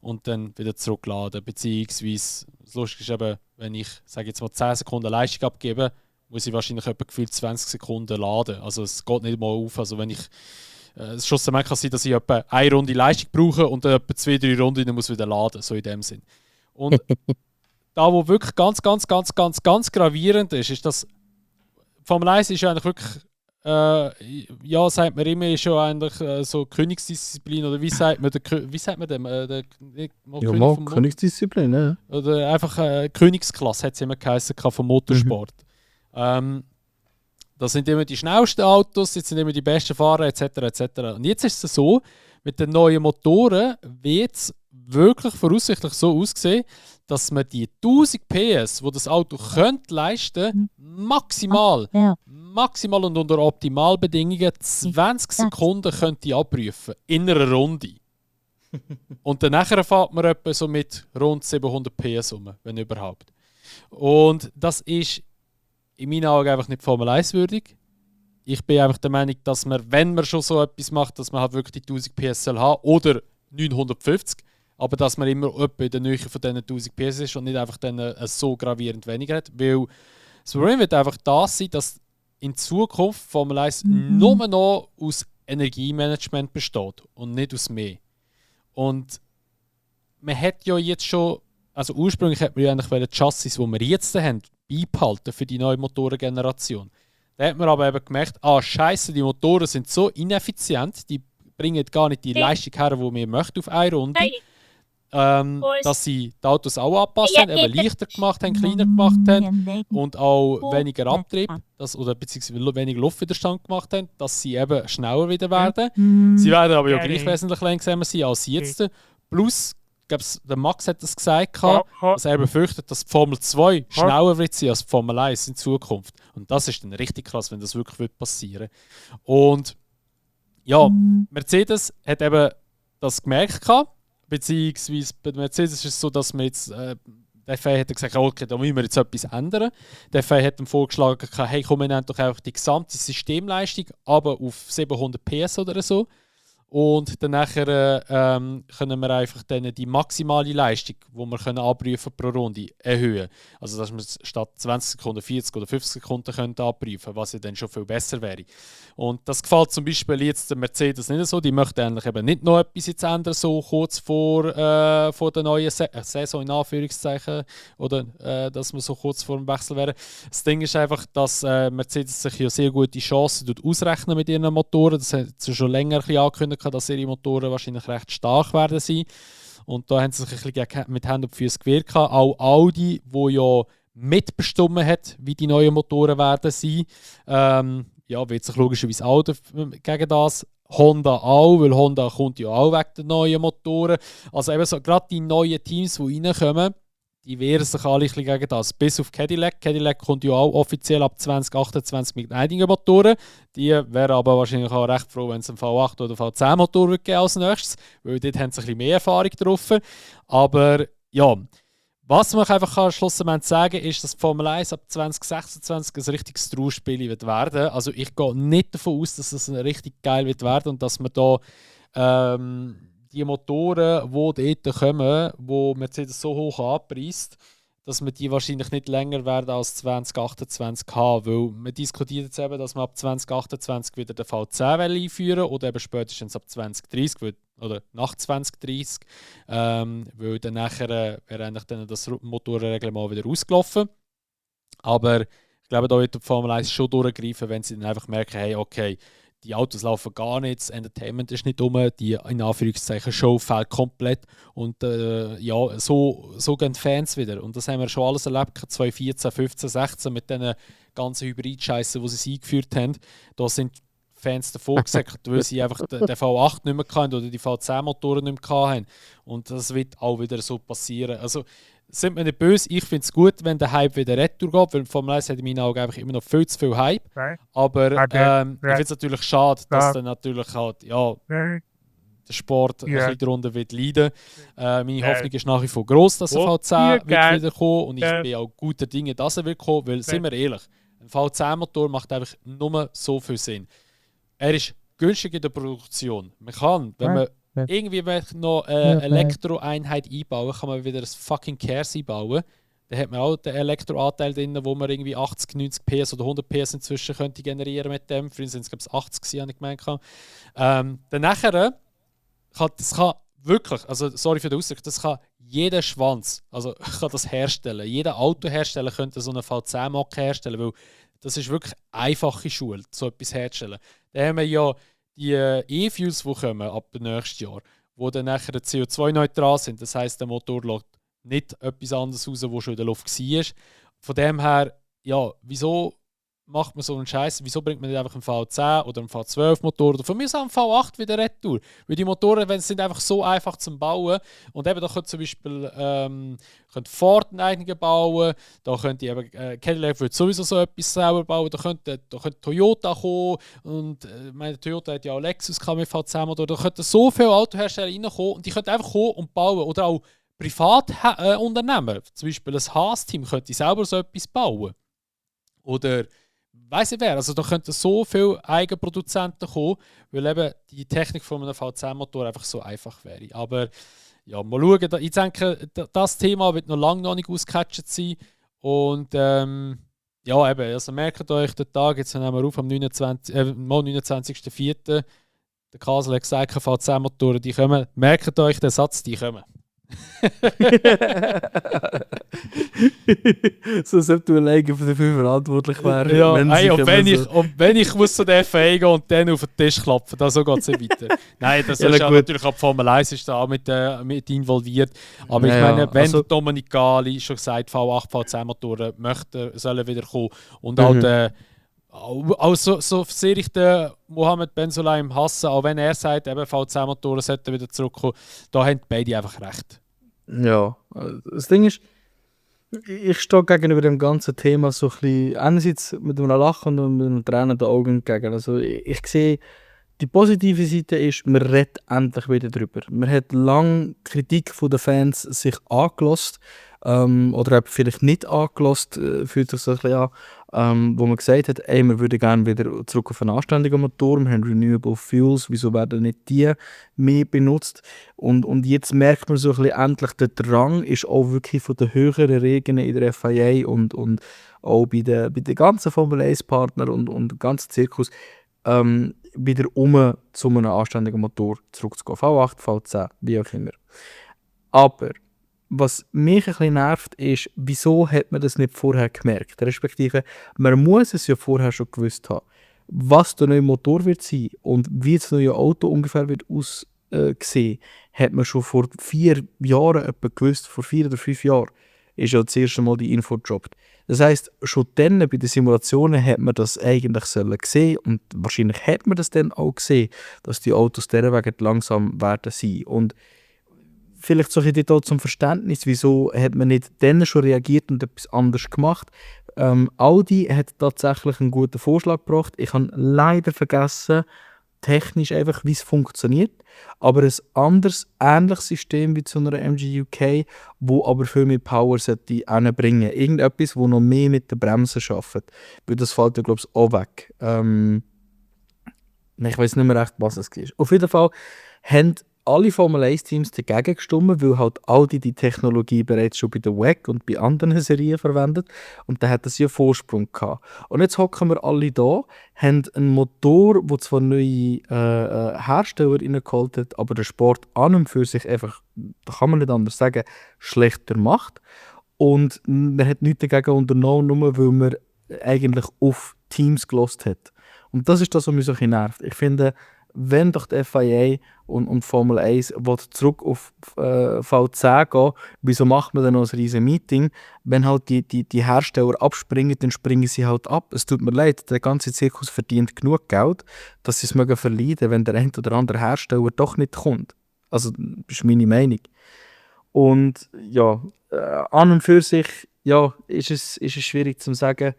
Und dann wieder zurückladen. Beziehungsweise, das Lustige ist eben, wenn ich, sage jetzt mal, 10 Sekunden Leistung abgebe, muss ich wahrscheinlich etwa gefühlt 20 Sekunden laden. Also es geht nicht mal auf. Also wenn ich, schlussendlich kann es sein, dass ich etwa eine Runde Leistung brauche und dann etwa 2-3 Runden muss wieder laden. So in dem Sinn. Und da, wo wirklich ganz gravierend ist dass Formel 1 ist eigentlich wirklich ja, sagt man immer, ist schon eigentlich so Königsdisziplin, oder wie sagt man dem? Königsdisziplin, ja. Oder einfach Königsklasse hat es immer geheißen vom Motorsport. das sind immer die schnellsten Autos, das sind immer die besten Fahrer etc. etc. Und jetzt ist es so, mit den neuen Motoren wird es wirklich voraussichtlich so aussehen, dass man die 1000 PS, die das Auto könnte leisten, maximal und unter Optimalbedingungen 20 Sekunden könnte abrufen in einer Runde. Und dann fährt man etwa so mit rund 700 PS um, wenn überhaupt. Und das ist in meinen Augen einfach nicht Formel 1 würdig. Ich bin einfach der Meinung, dass man, wenn man schon so etwas macht, dass man halt wirklich die 1000 PS soll haben oder 950, aber dass man immer etwa in der Nähe von diesen 1000 PS ist und nicht einfach dann so gravierend weniger hat. Weil das Problem wird einfach das sein, dass in Zukunft Formel 1 nur noch aus Energiemanagement besteht und nicht aus mehr. Und man hat ja jetzt schon, also ursprünglich hat man ja eigentlich die Chassis, die wir jetzt haben, beibehalten für die neue Motorengeneration. Da hat man aber eben gemerkt, Scheiße, die Motoren sind so ineffizient, die bringen gar nicht die Leistung her, die wir möchten auf eine Runde. Dass sie die Autos auch angepasst haben, eben leichter gemacht haben, kleiner gemacht haben und auch weniger Abtrieb oder beziehungsweise weniger Luftwiderstand gemacht haben, dass sie eben schneller wieder werden. Sie werden aber ja gleich wesentlich langsamer sein als jetzt. Plus, ich glaube, der Max hat das gesagt, dass er befürchtet, dass die Formel 2 schneller wird sein als die Formel 1 in Zukunft. Und das ist dann richtig krass, wenn das wirklich passieren wird. Und ja, Mercedes hat eben das gemerkt gehabt. Beziehungsweise bei Mercedes ist es so, dass man jetzt, der FIA hat gesagt, okay, da müssen wir jetzt etwas ändern. Der FIA hat ihm vorgeschlagen, hey, komm, wir nehmen doch einfach die gesamte Systemleistung, aber auf 700 PS oder so. Und dann können wir einfach dann die maximale Leistung, die wir können abrufen pro Runde, erhöhen. Also dass wir statt 20 Sekunden 40 oder 50 Sekunden können abrufen, was ja dann schon viel besser wäre. Und das gefällt zum Beispiel jetzt der Mercedes nicht so. Die möchten eigentlich eben nicht noch etwas jetzt ändern, so kurz vor der neuen Saison in Anführungszeichen, oder dass wir so kurz vor dem Wechsel wären. Das Ding ist einfach, dass Mercedes sich ja sehr gute Chancen ausrechnen mit ihren Motoren. Das hat sie schon länger ein bisschen angekündigt, dass ihre Motoren wahrscheinlich recht stark werden sein. Und da haben sie sich ein bisschen mit Händen und Füßen gewehrt. Auch Audi, wo ja mitbestimmt hat, wie die neuen Motoren werden sein, wird sich logischerweise auch gegen das. Honda auch, weil Honda kommt ja auch wegen der neuen Motoren. Also eben so, gerade die neuen Teams, die reinkommen, die wehren sich alle ein bisschen gegen das. Bis auf Cadillac. Cadillac kommt ja auch offiziell ab 2028 mit einigen Motoren. Die wären aber wahrscheinlich auch recht froh, wenn es einen V8 oder V10-Motor geben als nächstes, weil dort haben sie ein bisschen mehr Erfahrung drauf. Aber ja, was man einfach schlussendlich sagen kann, ist, dass Formel 1 ab 2026 ein richtiges Trauerspiel wird werden. Also ich gehe nicht davon aus, dass es richtig geil wird werden und dass man da die Motoren, die dort kommen, die Mercedes so hoch anpreist, dass wir die wahrscheinlich nicht länger werden als 2028 haben. Weil man diskutiert jetzt eben, dass man ab 2028 wieder den V10 einführen oder eben spätestens ab 2030 oder nach 2030. Weil dann wäre eigentlich dann das Motorenreglement wieder ausgelaufen. Aber ich glaube, da wird die Formel 1 schon durchgreifen, wenn sie dann einfach merken, hey, okay, die Autos laufen gar nicht, das Entertainment ist nicht rum, die in Anführungszeichen Show fehlt komplett und so gehen die Fans wieder. Und das haben wir schon alles erlebt, 2014, 15, 16 mit diesen ganzen Hybrid-Scheissen, die sie eingeführt haben. Da sind Fans davon gesagt, weil sie einfach den V8 nicht mehr hatten oder die V10-Motoren nicht mehr hatten. Und das wird auch wieder so passieren. Also, sind wir nicht böse, ich finde es gut, wenn der Hype wieder retour geht, weil Formel 1 hat in meinen Augen einfach immer noch viel zu viel Hype. Aber ich finde es natürlich schade, dass dann natürlich halt, der Sport ein bisschen darunter wird leiden. Meine Hoffnung ist nach wie vor gross, dass der V10 wird wiederkommen und ich bin auch guter Dinge, dass er wird kommen, weil, sind wir ehrlich, ein V10-Motor macht einfach nur so viel Sinn. Er ist günstig in der Produktion. Man kann, wenn man irgendwie noch eine Elektroeinheit einbauen, kann man wieder ein fucking Kers einbauen. Da hat man auch den Elektroanteil drin, wo man irgendwie 80, 90 PS oder 100 PS inzwischen könnte generieren mit dem. Früher sind es, glaube ich, 80 gewesen, habe ich gemeint. Dann nachher das kann wirklich, also sorry für den Ausdruck, das kann jeder Schwanz, also kann das herstellen. Jeder Autohersteller könnte so eine V10-Macke herstellen, weil das ist wirklich einfache Schule, so etwas herzustellen. Da haben wir ja die E-Fuels, die kommen ab dem nächsten Jahr, die dann nachher CO2-neutral sind. Das heisst, der Motor lässt nicht etwas anderes raus, was schon in der Luft war. Von dem her, ja, wieso macht man so einen Scheiß? Wieso bringt man nicht einfach einen V10 oder einen V12 Motor oder von mir aus auch einen V8 wieder retour? Weil die Motoren sind einfach so einfach zum Bauen und eben da könnt zum Beispiel könnt Ford einen eigenen bauen, da könnt ihr eben Cadillac wird sowieso so etwas selber bauen, da könnte Toyota kommen und meine Toyota hat ja auch Lexus mit V10 Motor, da könnten so viele Autohersteller reinkommen und die könnten einfach kommen und bauen oder auch Privatunternehmen, zum Beispiel ein Haas-Team könnte selber so etwas bauen. Oder weiss ich wer, also da könnten so viele Eigenproduzenten kommen, weil eben die Technik von einem V10-Motor einfach so einfach wäre. Aber ja, mal schauen, ich denke, das Thema wird noch nicht ausgecatcht sein. Und ja, eben, also merkt euch den Tag, jetzt nehmen wir auf am 29.04. Der Kasel hat gesagt, V10-Motoren, die kommen. Merkt euch den Satz, die kommen. So als ob du alleine dafür verantwortlich wärst. Ja, wenn ich muss zu der FA gehen und dann auf den Tisch klopfen, dann so geht es nicht weiter. Nein, das ist ja natürlich auch Formel 1 ist da auch mit involviert. Aber ich meine, wenn also, Domenicali schon gesagt V8, V10 Motoren sollen wieder kommen und auch so sehr ich den Mohammed Ben Sulayem hasse, auch wenn er sagt, eben V10-Motoren sollten wieder zurückkommen, da haben beide einfach recht. Ja, das Ding ist, ich stehe gegenüber dem ganzen Thema so ein bisschen, einerseits mit einem Lachen und mit einem Tränen den Augen entgegen. Also ich sehe, die positive Seite ist, man redet endlich wieder darüber. Man hat lange Kritik von den Fans sich angelassen, oder eben vielleicht nicht angelassen, fühlt sich so ein bisschen an, wo man gesagt hat, ey, wir würden gerne wieder zurück auf einen anständigen Motor, wir haben Renewable Fuels, wieso werden nicht die mehr benutzt? Und jetzt merkt man so ein bisschen endlich, der Drang ist auch wirklich von den höheren Regeln in der FIA und auch bei den ganzen Formel 1-Partnern und dem ganzen Zirkus, wieder zu einem anständigen Motor zurückzugehen. V8, V10, wie auch immer. Aber was mich ein bisschen nervt, ist, wieso hat man das nicht vorher gemerkt? Respektive, man muss es ja vorher schon gewusst haben, was der neue Motor wird sein und wie das neue Auto ungefähr wird aussehen, hat man schon vor 4 Jahren etwa gewusst, vor 4 oder 5 Jahren ist ja das erste Mal die Info gedroppt. Das heisst, schon dann bei den Simulationen hat man das eigentlich gesehen und wahrscheinlich hat man das dann auch gesehen, dass die Autos deswegen langsam werden sein. Und vielleicht so ein bisschen zum Verständnis, wieso hat man nicht dann schon reagiert und etwas anderes gemacht. Audi hat tatsächlich einen guten Vorschlag gebracht. Ich habe leider vergessen, technisch einfach, wie es funktioniert. Aber ein anderes, ähnliches System wie zu einer MG UK, wo aber viel mehr Power bringen. Irgendetwas, wo noch mehr mit den Bremsen arbeitet. Weil das fällt ja, glaube ich, auch weg. Ich weiß nicht mehr recht, was es ist. Auf jeden Fall haben alle Formel 1-Teams dagegen gestimmt, weil halt Audi die Technologie bereits schon bei der WEC und bei anderen Serien verwendet. Und da hat es ja einen Vorsprung gehabt. Und jetzt hocken wir alle da, haben einen Motor, der zwar neue Hersteller reingeholt hat, aber der Sport an und für sich einfach, da kann man nicht anders sagen, schlechter macht. Und man hat nichts dagegen unternommen, nur weil man eigentlich auf Teams gelost hat. Und das ist das, was mich so ein bisschen nervt. Ich finde, wenn doch die FIA und Formel 1 zurück auf V10 gehen, wieso macht man dann noch ein riesen Meeting? Wenn halt die Hersteller abspringen, dann springen sie halt ab. Es tut mir leid, der ganze Zirkus verdient genug Geld, dass sie es mögen verleiden, wenn der ein oder andere Hersteller doch nicht kommt. Also, das ist meine Meinung. Und ja, an und für sich ja, ist es schwierig zu sagen,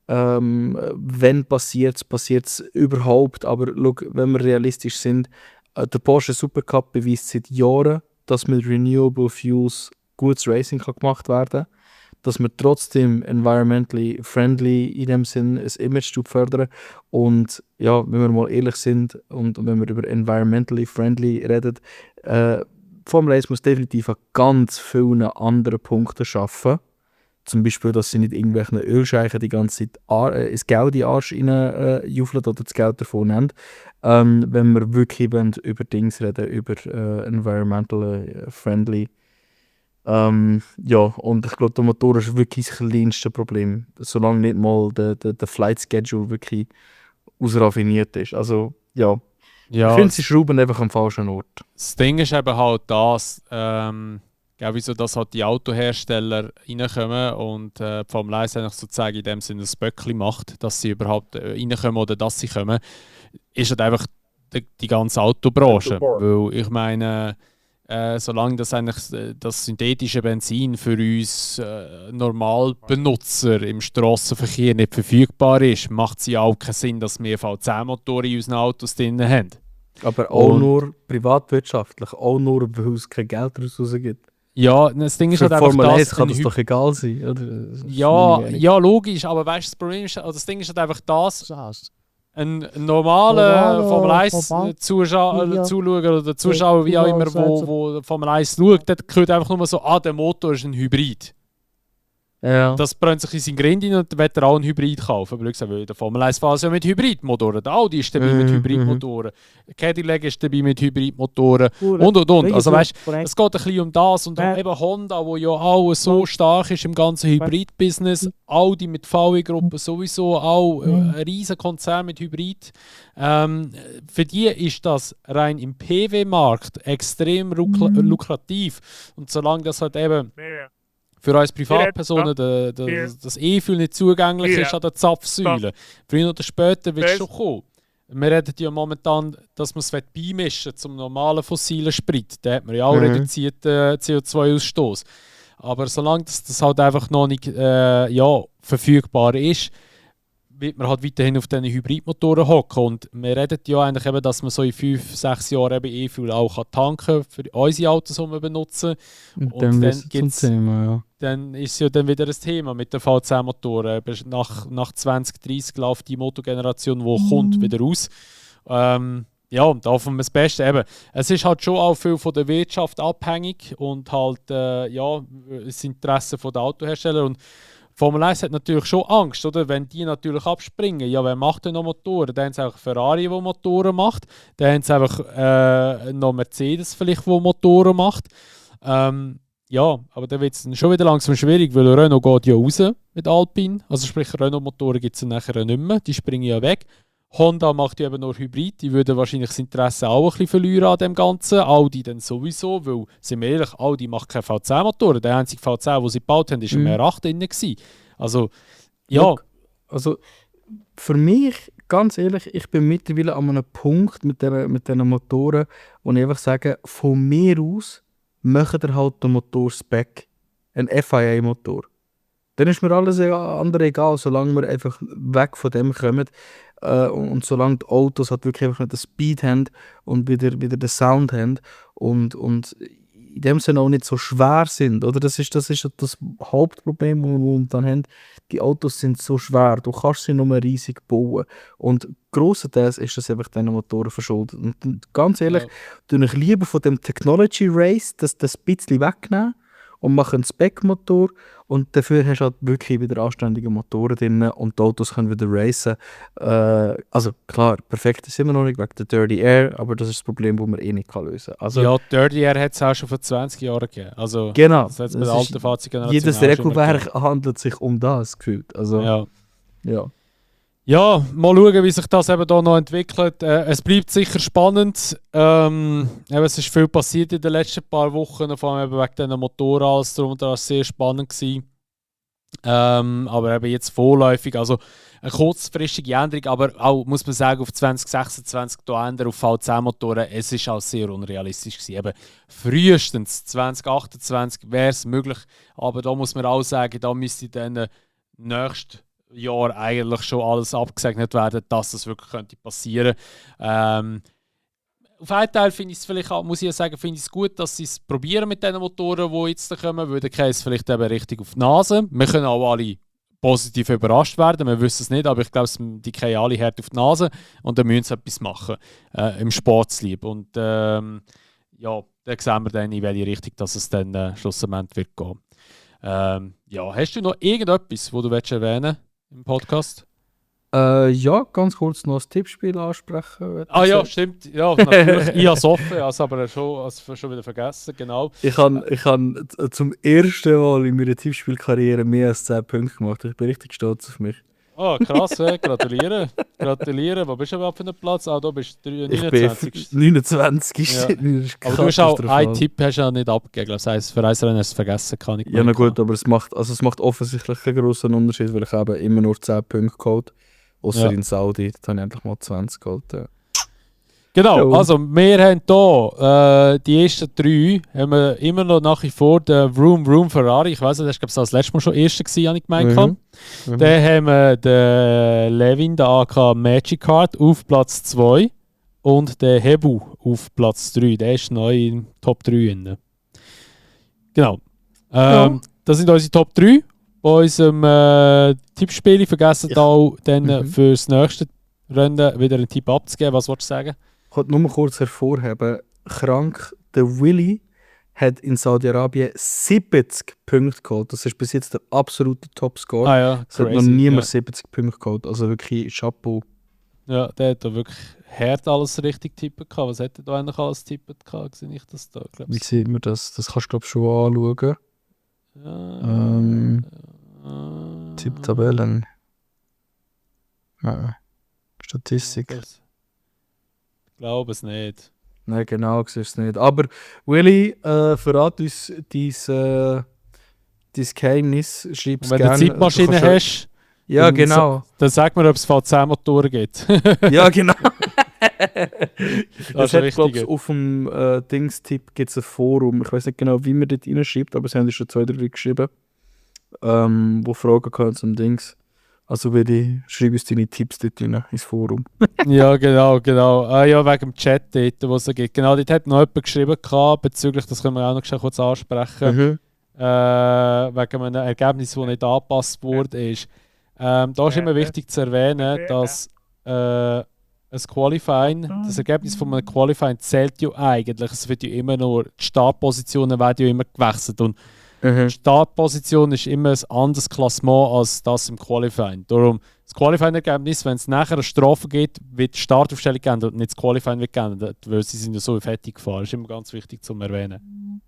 wenn passiert es überhaupt. Aber schau, wenn wir realistisch sind, der Porsche Supercup beweist seit Jahren, dass mit Renewable Fuels gutes Racing gemacht werden kann. Dass wir trotzdem environmentally friendly in dem Sinn ein Image fördern. Und ja, wenn wir mal ehrlich sind und wenn wir über environmentally friendly reden, Formel 1 muss definitiv an ganz vielen anderen Punkten arbeiten. Zum Beispiel, dass sie nicht irgendwelchen Ölscheichen die ganze Zeit das Geld in den Arsch reinjuffeln oder das Geld davon nehmen. Wenn wir wirklich über Dings reden, über environmental friendly. Ja, und ich glaube, der Motor ist wirklich das kleinste Problem. Solange nicht mal der Flight Schedule wirklich ausraffiniert ist. Also, ja. Ich finde, sie schrauben einfach am falschen Ort. Das Ding ist eben halt das, wieso dass halt die Autohersteller reinkommen und die Formel 1 eigentlich sozusagen in dem Sinne ein Böckli macht, dass sie überhaupt reinkommen oder dass sie kommen, ist halt einfach die ganze Autobranche. Weil ich meine, solange das eigentlich das synthetische Benzin für uns Normalbenutzer im Strassenverkehr nicht verfügbar ist, macht es ja auch keinen Sinn, dass wir V10-Motoren in unseren Autos drin haben. Aber auch nur privatwirtschaftlich, auch nur, weil es kein Geld daraus rausgibt. Ja, das Ding ist Für halt einfach Formel 1 das. kann das doch egal sein, oder? Ja, logisch, aber weißt du, das Problem ist, das Ding ist halt einfach das. Ein normaler Formel 1 Zuschauer oder Zuschauer, wie auch immer, wo Formel 1 schaut, der hört einfach nur so, der Motor ist ein Hybrid. Ja. Das brennt sich in seinen Grind rein und dann wird er auch einen Hybrid kaufen. Aber ich sage, der Formel 1 fährt ja mit Hybridmotoren. Der Audi ist dabei mit Hybridmotoren. Cadillac ist dabei mit Hybridmotoren. Und. Also weißt du, es geht ein bisschen um das. Und eben Honda, wo ja auch so stark ist im ganzen Hybrid-Business. Audi mit VW-Gruppe sowieso auch ein riesen Konzern mit Hybrid. Für die ist das rein im PW-Markt extrem lukrativ. Und solange das halt eben für uns Privatpersonen das E-Fuel nicht zugänglich ist an der Zapfsäule. Früher oder später wird es schon kommen. Wir reden ja momentan, dass man es beimischen zum normalen fossilen Sprit. Da hat man ja auch reduzierten CO2-Ausstoß. Aber solange das halt einfach noch nicht verfügbar ist, wird man halt weiterhin auf diesen Hybridmotoren hocken. Und wir reden ja eigentlich eben, dass man so in 5-6 Jahren eben E-Fuel auch tanken kann für unsere Autos, die wir benutzen. Und dann gibt's Thema, ja. Dann ist es ja dann wieder ein Thema mit den V10-Motoren. Nach 2030 läuft die Motorgeneration, die kommt, wieder aus. Ja, und da hoffen wir das Beste. Eben, es ist halt schon auch viel von der Wirtschaft abhängig und halt das Interesse der Autohersteller. Und Formel 1 hat natürlich schon Angst, oder? Wenn die natürlich abspringen. Ja, wer macht denn noch Motoren? Dann haben sie einfach Ferrari, der Motoren macht. Dann haben sie einfach noch Mercedes, vielleicht, der Motoren macht. Ja, aber dann wird es schon wieder langsam schwierig, weil Renault geht ja raus mit Alpine. Also sprich, Renault-Motoren gibt es nachher nicht mehr. Die springen ja weg. Honda macht ja eben nur Hybrid. Die würden wahrscheinlich das Interesse auch ein bisschen verlieren an dem Ganzen. Audi dann sowieso, weil, sind wir ehrlich, Audi macht keine V10-Motoren. Der einzige V10, den sie gebaut haben, war ein R8 drin. Also, ja. Look, also, für mich, ganz ehrlich, ich bin mittlerweile an einem Punkt mit diesen Motoren, wo ich einfach sage, von mir aus macht er halt den Motor-Spec. Ein FIA-Motor. Dann ist mir alles andere egal, solange wir einfach weg von dem kommen. Und solange die Autos halt wirklich einfach nicht den Speed haben und wieder den Sound haben und in dem Sinne auch nicht so schwer sind. Oder? Das ist das Hauptproblem, das wir dann haben. Die Autos sind so schwer, du kannst sie nur riesig bauen. Und grossenteils ist das einfach diesen Motoren verschuldet. Und ganz ehrlich, tue ich lieber von dem Technology Race das bisschen wegnehmen und mache einen Spec-Motor und dafür hast du halt wirklich wieder anständige Motoren drin und die Autos können wieder racen. Also klar, perfekt ist immer noch nicht wegen der Dirty Air, aber das ist das Problem, das man nicht lösen kann. Also, ja, Dirty Air hat es auch schon vor 20 Jahren gegeben. Also, genau. Das hat's bei der alten Fahrzeuggeneration jedes Regelwerk handelt sich um das, gefühlt. Also, ja. Ja, mal schauen, wie sich das eben da noch entwickelt. Es bleibt sicher spannend. Es ist viel passiert in den letzten paar Wochen, vor allem eben wegen diesen Motoren, alles drum und dran, sehr spannend gewesen. Aber eben jetzt vorläufig, also eine kurzfristige Änderung, aber auch, muss man sagen, auf 2026 da ändern auf V10-Motoren, es ist auch sehr unrealistisch gewesen. Eben frühestens 2028 wäre es möglich, aber da muss man auch sagen, da müsste dann nächstes Jahr eigentlich schon alles abgesegnet werden, dass das wirklich könnte passieren. Auf einen Teil finde ich es vielleicht auch, muss ich sagen, finde ich es gut, dass sie es probieren mit diesen Motoren, die jetzt kommen, weil dann kriegen es vielleicht eben richtig auf die Nase. Wir können auch alle positiv überrascht werden, wir wissen es nicht, aber ich glaube, die kriegen alle hart auf die Nase und dann müssen sie etwas machen im Sportslieb. Und dann sehen wir dann, in welche Richtung dass es dann schlussendlich wird gehen. Hast du noch irgendetwas, das du erwähnen willst im Podcast? Ja, ganz kurz noch das Tippspiel ansprechen. Ja, stimmt. Ja, natürlich. Ich habe es offen, ich habe es aber schon wieder vergessen, genau. Ich habe zum ersten Mal in meiner Tippspielkarriere mehr als 10 Punkte gemacht. Ich bin richtig stolz auf mich. Oh, krass, gratuliere. Gratuliere. Wo bist du überhaupt für einen Platz? Ah, du bist 29. Ich bin 29. Ja. Aber du hast auch einen Tipp hast ja nicht abgegeben. Das heisst, für eins Rennen hast du es vergessen. Kann ich ja, na gut, aber es macht offensichtlich keinen grossen Unterschied, weil ich eben immer nur 10 Punkte geholt. Außer in Saudi, da habe ich endlich mal 20 geholt. Ja. Genau, also wir haben hier die ersten 3 haben wir immer noch nach wie vor den Vroom Ferrari. Ich weiss nicht, das war das letzte Mal schon erster gewesen, habe ich gemeint. Dann haben wir den Levin, den AK Magic Card, auf Platz 2 und den Hebu auf Platz 3. Der ist neu in Top 3 drin. Genau. Das sind unsere Top 3. Bei unserem Tippspiel vergessen auch dann für das nächste Rennen wieder einen Tipp abzugeben. Was wolltest du sagen? Ich wollte nur kurz hervorheben, krank, der Willy hat in Saudi-Arabien 70 Punkte geholt. Das ist bis jetzt der absolute Topscore. Ah ja, es hat noch niemand 70 Punkte geholt. Also wirklich Chapeau. Ja, der hat da wirklich hart alles richtig tippen gehabt. Was hätte da eigentlich alles tippen gehabt? Sehe ich das da? Wie sieht man das? Das kannst du glaube ich schon anschauen. Tipptabellen. Statistik. Ich glaube es nicht. Nein, genau, siehst du es nicht. Aber Willy, verrat uns dein Geheimnis. Schreib es gerne. Wenn du eine Zeitmaschine hast, ja, genau. Dann sag mir, ob es V10-Motoren gibt. Ja, genau. Das hat, glaube ich, auf dem Dings-Tipp gibt es ein Forum. Ich weiß nicht genau, wie man dort reinschreibt, aber sie haben schon 2, 3 geschrieben, wo Fragen können zum Dings. Also schreib uns deine Tipps dort rein, ins Forum. Ja, genau. Ja, wegen dem Chat dort, wo es gibt. Genau, dort hat noch jemand geschrieben bezüglich, das können wir auch noch kurz ansprechen, wegen einem Ergebnis, das nicht angepasst wurde. Da ist immer wichtig zu erwähnen, dass ein Qualifying, das Ergebnis von einem Qualifying zählt ja eigentlich. Es wird ja immer nur, die Startpositionen werden ja immer gewechselt. Und die Startposition ist immer ein anderes Klassement als das im Qualifying. Darum, das Qualifying-Ergebnis, wenn es nachher eine Strafe gibt, wird die Startaufstellung geändert und nicht das Qualifying wird geändert, weil sie sind ja so fertig gefahren. Das ist immer ganz wichtig zu erwähnen.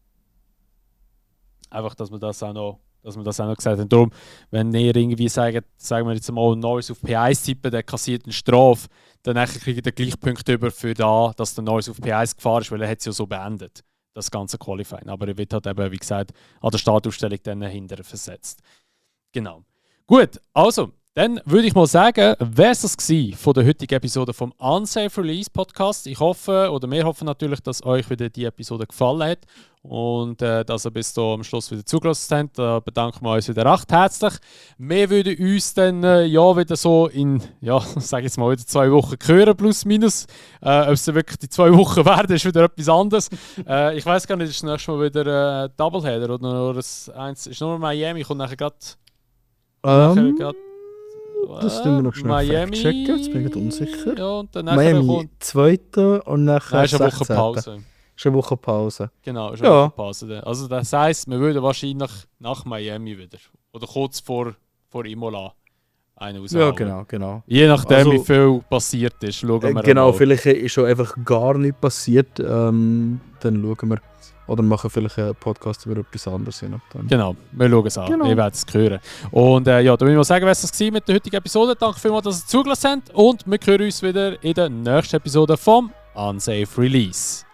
Einfach, dass wir das auch noch gesagt haben. Darum, wenn ihr irgendwie sagen wir jetzt mal, Norris auf P1 tippen, der kassiert eine Strafe, dann kriegt ihr den gleichen Punkt über für da, dass der Norris auf P1 gefahren ist, weil er hat es ja so beendet, das ganze Qualifying. Aber er wird halt eben, wie gesagt, an der Startaufstellung dann hinterher versetzt. Genau. Gut, also, dann würde ich mal sagen, wäre es das gewesen von der heutigen Episode vom Unsafe Release Podcast. Ich hoffe, oder wir hoffen natürlich, dass euch wieder die Episode gefallen hat und dass ihr bis da am Schluss wieder zugelassen habt. Da bedanken wir uns wieder recht herzlich. Wir würden uns dann wieder so in, sage jetzt mal, wieder 2 Wochen hören, plus minus. Ob es dann wirklich die 2 Wochen werden, ist wieder etwas anderes. Ich weiß gar nicht, ist das nächste Mal wieder ein Doubleheader oder nur eins? Ist nur Miami, kommt nachher gerade. Das tun wir noch schnell Miami checken, jetzt bin ich unsicher. Ja, und dann Miami kommt 2. und nachher ist eine Woche Pause. Ist eine Woche Pause. Genau, ist eine Woche Pause. Also das heisst, wir würden wahrscheinlich nach Miami wieder. Oder kurz vor Imola einen raushauen. Ja, genau. Je nachdem, wie viel passiert ist, schauen wir genau, mal. vielleicht ist schon einfach gar nichts passiert. Dann schauen wir. Oder machen vielleicht einen Podcast über etwas anderes. Genau, wir schauen es an. Genau. Ihr werdet es hören. Und da will ich mal sagen, was das war mit der heutigen Episode. Danke vielmals, dass ihr zugelassen habt. Und wir hören uns wieder in der nächsten Episode vom Unsafe Release.